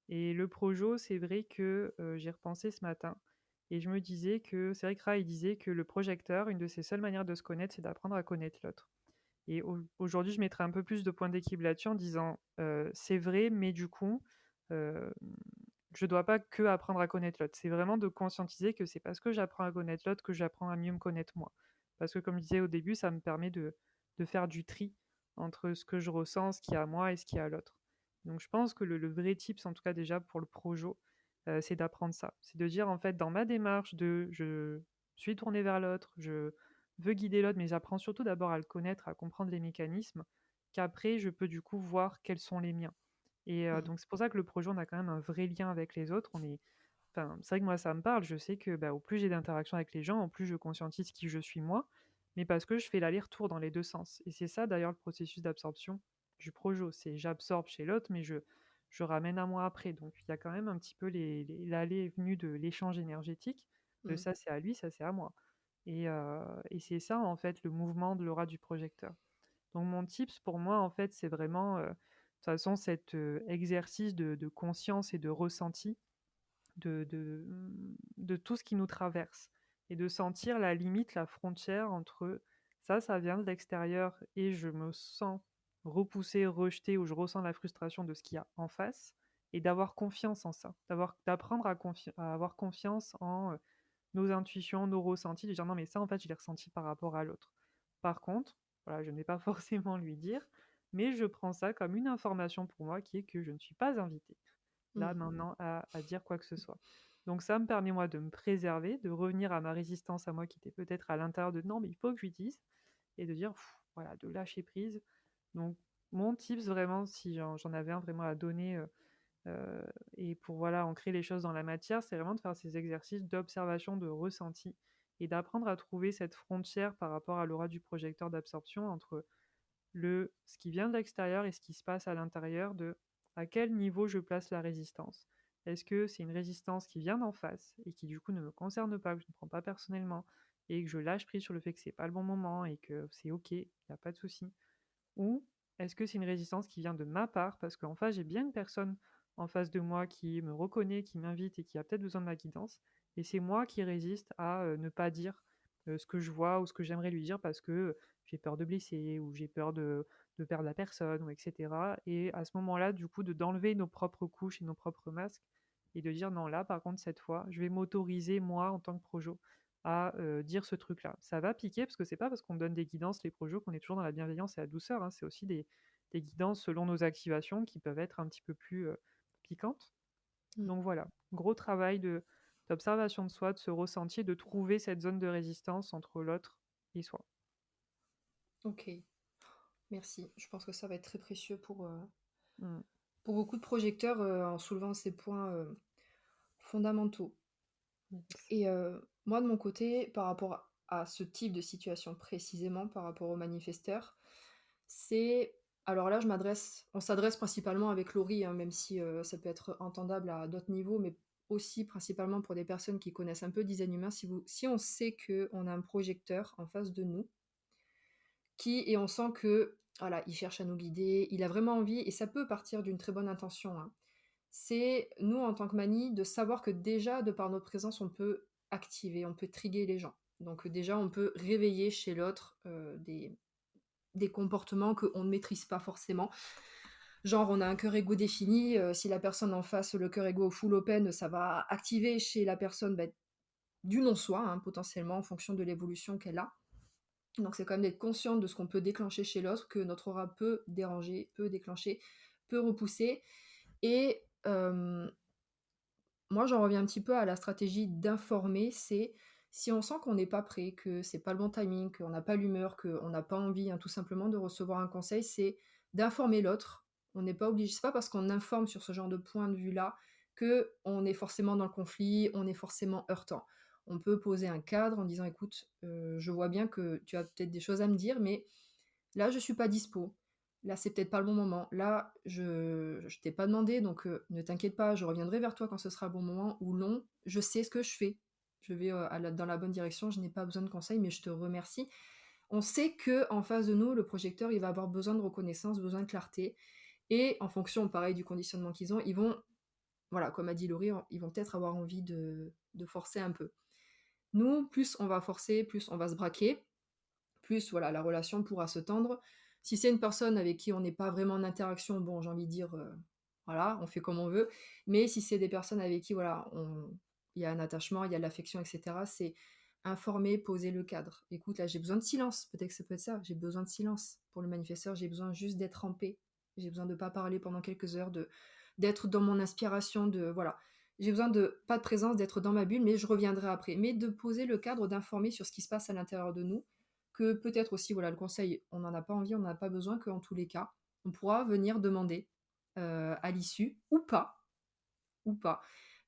Et le projo, c'est vrai que, j'y ai repensé ce matin et je me disais que c'est vrai que Ra, il disait que le projecteur, une de ses seules manières de se connaître, c'est d'apprendre à connaître l'autre. Et aujourd'hui, je mettrais un peu plus de points d'équilibre là-dessus en disant, c'est vrai, mais du coup, hem, je dois pas que apprendre à connaître l'autre. C'est vraiment de conscientiser que c'est parce que j'apprends à connaître l'autre que j'apprends à mieux me connaître moi. Parce que comme je disais au début, ça me permet de faire du tri entre ce que je ressens, ce qu'il y a à moi et ce qu'il y a à l'autre. Donc je pense que le vrai tips, en tout cas déjà pour le projo, c'est d'apprendre ça. C'est de dire en fait dans ma démarche de je suis tournée vers l'autre, je veux guider l'autre, mais j'apprends surtout d'abord à le connaître, à comprendre les mécanismes, qu'après je peux du coup voir quels sont les miens. Et Mmh. donc c'est pour ça que le projet, on a quand même un vrai lien avec les autres. On est Enfin, c'est vrai que moi ça me parle, je sais que, bah, au plus j'ai d'interactions avec les gens, au plus je conscientise qui je suis moi, mais parce que je fais l'aller-retour dans les 2 sens et c'est ça d'ailleurs le processus d'absorption du projo. C'est j'absorbe chez l'autre, mais je ramène à moi après. Donc il y a quand même un petit peu l'aller et venue de l'échange énergétique, de Mmh. ça c'est à lui, ça c'est à moi et c'est ça en fait le mouvement de l'aura du projecteur. Donc mon tips pour moi, en fait, c'est vraiment, de toute façon cet, exercice de conscience et de ressenti de tout ce qui nous traverse et de sentir la limite, la frontière entre ça vient de l'extérieur et je me sens repoussé, rejeté ou je ressens la frustration de ce qu'il y a en face et d'avoir confiance en ça, d'apprendre à avoir confiance en, nos intuitions, nos ressentis, de dire: «Non mais ça en fait je l'ai ressenti par rapport à l'autre». Par contre, voilà, je ne vais pas forcément lui dire, mais je prends ça comme une information pour moi qui est que je ne suis pas invitée, là, Mmh. maintenant, à dire quoi que ce soit. Donc ça me permet, moi, de me préserver, de revenir à ma résistance à moi qui était peut-être à l'intérieur de: «Non mais il faut que je lui dise» et de dire: pff, voilà, de lâcher prise. Donc mon tips vraiment, si j'en avais un vraiment à donner, Heu et pour voilà, ancrer les choses dans la matière, c'est vraiment de faire ces exercices d'observation, de ressenti et d'apprendre à trouver cette frontière par rapport à l'aura du projecteur d'absorption entre ce qui vient de l'extérieur et ce qui se passe à l'intérieur de à quel niveau je place la résistance. Est-ce que c'est une résistance qui vient d'en face et qui du coup ne me concerne pas, que je ne prends pas personnellement et que je lâche prise sur le fait que c'est pas le bon moment et que c'est OK, il y a pas de souci? Ou est-ce que c'est une résistance qui vient de ma part? Parce qu'en face, j'ai bien une personne en face de moi qui me reconnaît, qui m'invite et qui a peut-être besoin de ma guidance. Et c'est moi qui résiste à ne pas dire ce que je vois ou ce que j'aimerais lui dire parce que j'ai peur de blesser ou j'ai peur de perdre la personne, ou etc. Et à ce moment-là, du coup, d'enlever nos propres couches et nos propres masques et de dire non, là, par contre, cette fois, je vais m'autoriser, moi, en tant que projo, à dire ce truc-là. Ça va piquer parce que c'est pas parce qu'on donne des guidances, les projets, qu'on est toujours dans la bienveillance et la douceur, hein. C'est aussi des guidances selon nos activations qui peuvent être un petit peu plus, piquantes. Mmh. Donc voilà, gros travail d'observation de soi, de se ressentir, de trouver cette zone de résistance entre l'autre et soi. OK, merci. Je pense que ça va être très précieux Mmh. pour beaucoup de projecteurs, en soulevant ces points, fondamentaux. Yes. Et moi de mon côté, par rapport à ce type de situation précisément, par rapport aux manifesteurs, c'est alors là on s'adresse principalement avec Laurie, hein, même si, ça peut être entendable à d'autres niveaux, mais aussi principalement pour des personnes qui connaissent un peu le design humain. Si on sait qu'on a un projecteur en face de nous, et on sent que, voilà, il cherche à nous guider, il a vraiment envie et ça peut partir d'une très bonne intention, hein. C'est nous, en tant que Mani, de savoir que déjà, de par notre présence, on peut activer, on peut trigger les gens. Donc déjà, on peut réveiller chez l'autre, des comportements qu'on ne maîtrise pas forcément. Genre, on a un cœur égo défini, si la personne en face, le cœur égo full open, ça va activer chez la personne, bah, du non-soi, hein, potentiellement, en fonction de l'évolution qu'elle a. Donc c'est quand même d'être consciente de ce qu'on peut déclencher chez l'autre, que notre aura peut déranger, peut déclencher, peut repousser. Et moi, j'en reviens un petit peu à la stratégie d'informer, c'est si on sent qu'on n'est pas prêt, que c'est pas le bon timing, qu'on n'a pas l'humeur, qu'on n'a pas envie, hein, tout simplement de recevoir un conseil, c'est d'informer l'autre. On n'est pas obligé, c'est pas parce qu'on informe sur ce genre de point de vue-là que on est forcément dans le conflit, on est forcément heurtant. On peut poser un cadre en disant: «Écoute, je vois bien que tu as peut-être des choses à me dire, mais là, je suis pas dispo. Là, c'est peut-être pas le bon moment. Là, je t'ai pas demandé, donc ne t'inquiète pas, je reviendrai vers toi quand ce sera le bon moment ou non, je sais ce que je fais. Je vais, dans la bonne direction, je n'ai pas besoin de conseils, mais je te remercie». On sait que en face de nous, le projecteur, il va avoir besoin de reconnaissance, besoin de clarté et en fonction, pareil, du conditionnement qu'ils ont, ils vont, voilà, comme a dit Laurie, ils vont peut-être avoir envie de forcer un peu. Nous, plus on va forcer, plus on va se braquer, plus voilà, la relation pourra se tendre. Si c'est une personne avec qui on n'est pas vraiment en interaction, bon, j'ai envie de dire, voilà, on fait comme on veut. Mais si c'est des personnes avec qui, voilà, il y a un attachement, il y a de l'affection, et cetera, c'est informer, poser le cadre. Écoute, là, j'ai besoin de silence. Peut-être que ça peut être ça. J'ai besoin de silence. Pour le manifesteur, j'ai besoin juste d'être en paix. J'ai besoin de ne pas parler pendant quelques heures, d'être dans mon inspiration, voilà. J'ai besoin de pas de présence, d'être dans ma bulle, mais je reviendrai après. Mais de poser le cadre, d'informer sur ce qui se passe à l'intérieur de nous, que peut-être aussi, voilà, le conseil, on n'en a pas envie, on n'en a pas besoin, qu'en tous les cas, on pourra venir demander à l'issue, ou pas,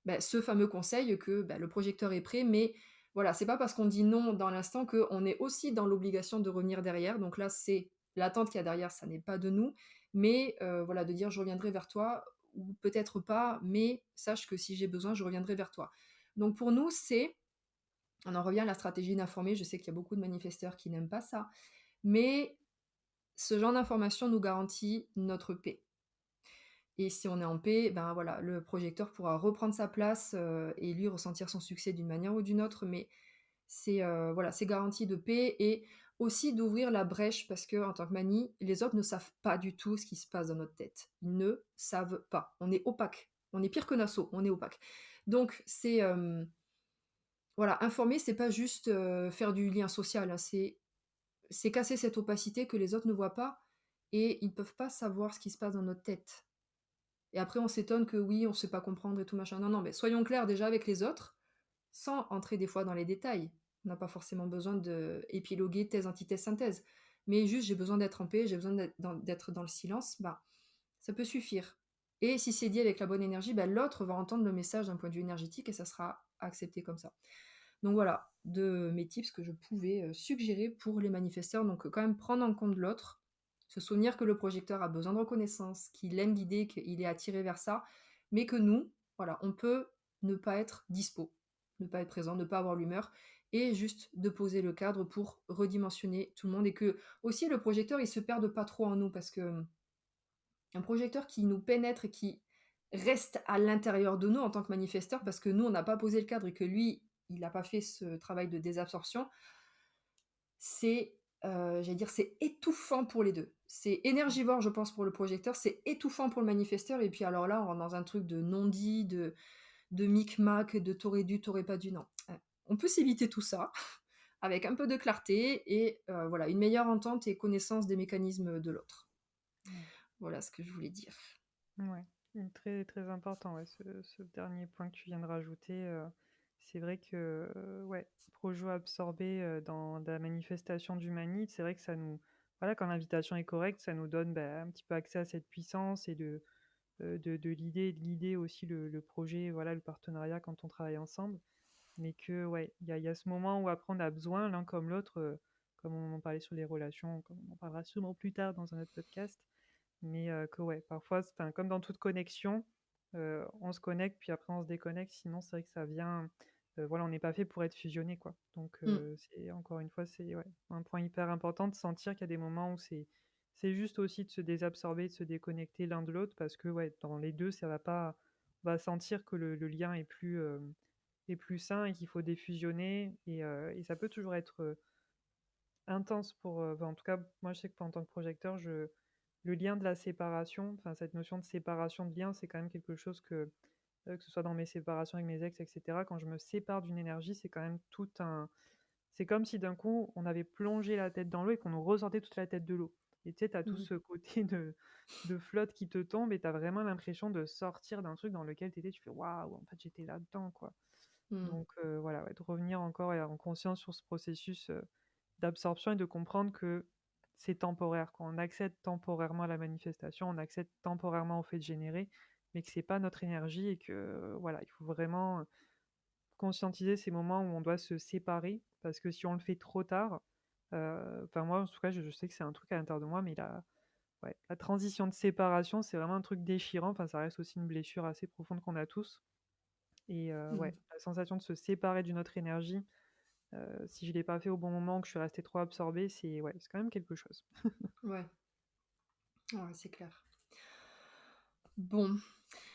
bah, ce fameux conseil que bah, le projecteur est prêt, mais voilà, c'est pas parce qu'on dit non dans l'instant qu'on est aussi dans l'obligation de revenir derrière. Donc là, c'est l'attente qu'il y a derrière, ça n'est pas de nous, mais voilà, de dire je reviendrai vers toi, ou peut-être pas, mais sache que si j'ai besoin, je reviendrai vers toi. Donc pour nous, on en revient à la stratégie d'informer. Je sais qu'il y a beaucoup de manifesteurs qui n'aiment pas ça, mais ce genre d'information nous garantit notre paix. Et si on est en paix, ben voilà, le projecteur pourra reprendre sa place, et lui ressentir son succès d'une manière ou d'une autre, mais voilà, c'est garanti de paix et aussi d'ouvrir la brèche parce que en tant que mani, les autres ne savent pas du tout ce qui se passe dans notre tête. Ils ne savent pas. On est opaque. On est pire que Nassau, on est opaque. Donc voilà, informer, c'est pas juste, faire du lien social, hein, c'est casser cette opacité que les autres ne voient pas et ils ne peuvent pas savoir ce qui se passe dans notre tête. Et après, on s'étonne que oui, on sait pas comprendre et tout machin. Non, non, mais soyons clairs déjà avec les autres, sans entrer des fois dans les détails. On n'a pas forcément besoin d'épiloguer thèse, antithèse, synthèse. Mais juste, j'ai besoin d'être en paix, j'ai besoin d'être dans le silence, bah, ça peut suffire. Et si c'est dit avec la bonne énergie, bah, l'autre va entendre le message d'un point de vue énergétique et ça sera accepté comme ça. Donc voilà, de mes tips que je pouvais suggérer pour les manifesteurs. Donc quand même prendre en compte l'autre, se souvenir que le projecteur a besoin de reconnaissance, qu'il aime l'idée, qu'il est attiré vers ça, mais que nous, voilà, on peut ne pas être dispo, ne pas être présent, ne pas avoir l'humeur, et juste de poser le cadre pour redimensionner tout le monde, et que aussi le projecteur il se perde pas trop en nous, parce que un projecteur qui nous pénètre et qui reste à l'intérieur de nous en tant que manifesteur, parce que nous, on n'a pas posé le cadre et que lui, il n'a pas fait ce travail de désabsorption, c'est, j'allais dire, c'est étouffant pour les deux. C'est énergivore, je pense, pour le projecteur, c'est étouffant pour le manifesteur, et puis alors là, on rentre dans un truc de non-dit, de micmac, de t'aurais dû, t'aurais pas dû, non. On peut s'éviter tout ça avec un peu de clarté et voilà, une meilleure entente et connaissance des mécanismes de l'autre. Ouais. Voilà ce que je voulais dire. Ouais, très, très important, ouais, ce dernier point que tu viens de rajouter. C'est vrai que, ouais, projo absorbé dans la manifestation d'humanité, c'est vrai que ça nous. Voilà, quand l'invitation est correcte, ça nous donne bah, un petit peu accès à cette puissance et de l'idée, de guider aussi le projet, voilà, le partenariat quand on travaille ensemble. Mais que, ouais, il y a ce moment où après on a besoin, l'un comme l'autre, comme on en parlait sur les relations, comme on en parlera sûrement plus tard dans un autre podcast. Mais que ouais, parfois, comme dans toute connexion, on se connecte, puis après on se déconnecte. Sinon, c'est vrai que ça vient. Voilà, on n'est pas fait pour être fusionné, quoi. Donc, Mm. c'est encore une fois, c'est ouais, un point hyper important de sentir qu'il y a des moments où c'est juste aussi de se désabsorber, de se déconnecter l'un de l'autre, parce que ouais, dans les deux, ça va pas. On va sentir que le lien est plus sain et qu'il faut défusionner. Et ça peut toujours être intense enfin, en tout cas, moi, je sais que en tant que projecteur, le lien de la séparation, enfin, cette notion de séparation de lien, c'est quand même quelque chose que ce soit dans mes séparations avec mes ex, etc., quand je me sépare d'une énergie, c'est quand même tout un. C'est comme si d'un coup, on avait plongé la tête dans l'eau et qu'on nous ressortait toute la tête de l'eau. Et tu sais, tu as tout Mhm. ce côté de flotte qui te tombe et tu as vraiment l'impression de sortir d'un truc dans lequel tu étais, tu fais waouh, en fait, j'étais là-dedans, quoi. Mm. Donc voilà, ouais, de revenir encore et en conscience sur ce processus d'absorption et de comprendre que c'est temporaire, qu'on accède temporairement à la manifestation, on accède temporairement au fait de générer, mais que c'est pas notre énergie et que voilà, il faut vraiment conscientiser ces moments où on doit se séparer, parce que si on le fait trop tard, enfin moi en tout cas je sais que c'est un truc à l'intérieur de moi, mais ouais, la transition de séparation c'est vraiment un truc déchirant, enfin ça reste aussi une blessure assez profonde qu'on a tous. Et Mm. ouais, la sensation de se séparer d'une autre énergie, si je l'ai pas fait au bon moment, que je suis restée trop absorbée, c'est ouais, c'est quand même quelque chose. Ouais. Ouais, c'est clair. Bon,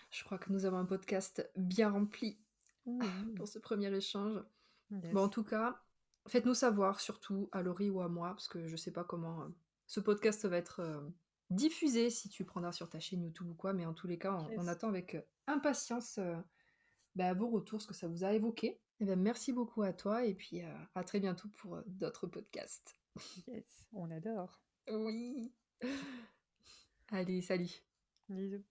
je crois que nous avons un podcast bien rempli Oui, pour ce premier échange. Bon, en yes. tout cas, faites-nous savoir, surtout à Laurie ou à moi, parce que je sais pas comment ce podcast va être diffuser si tu prendras sur ta chaîne YouTube ou quoi, mais en tous les cas, on Yes. attend avec, impatience, vos retours, ce que ça vous a évoqué. Et bah, merci beaucoup à toi et puis, à très bientôt pour, d'autres podcasts. Yes, on adore. Oui. Allez, salut. Bisous.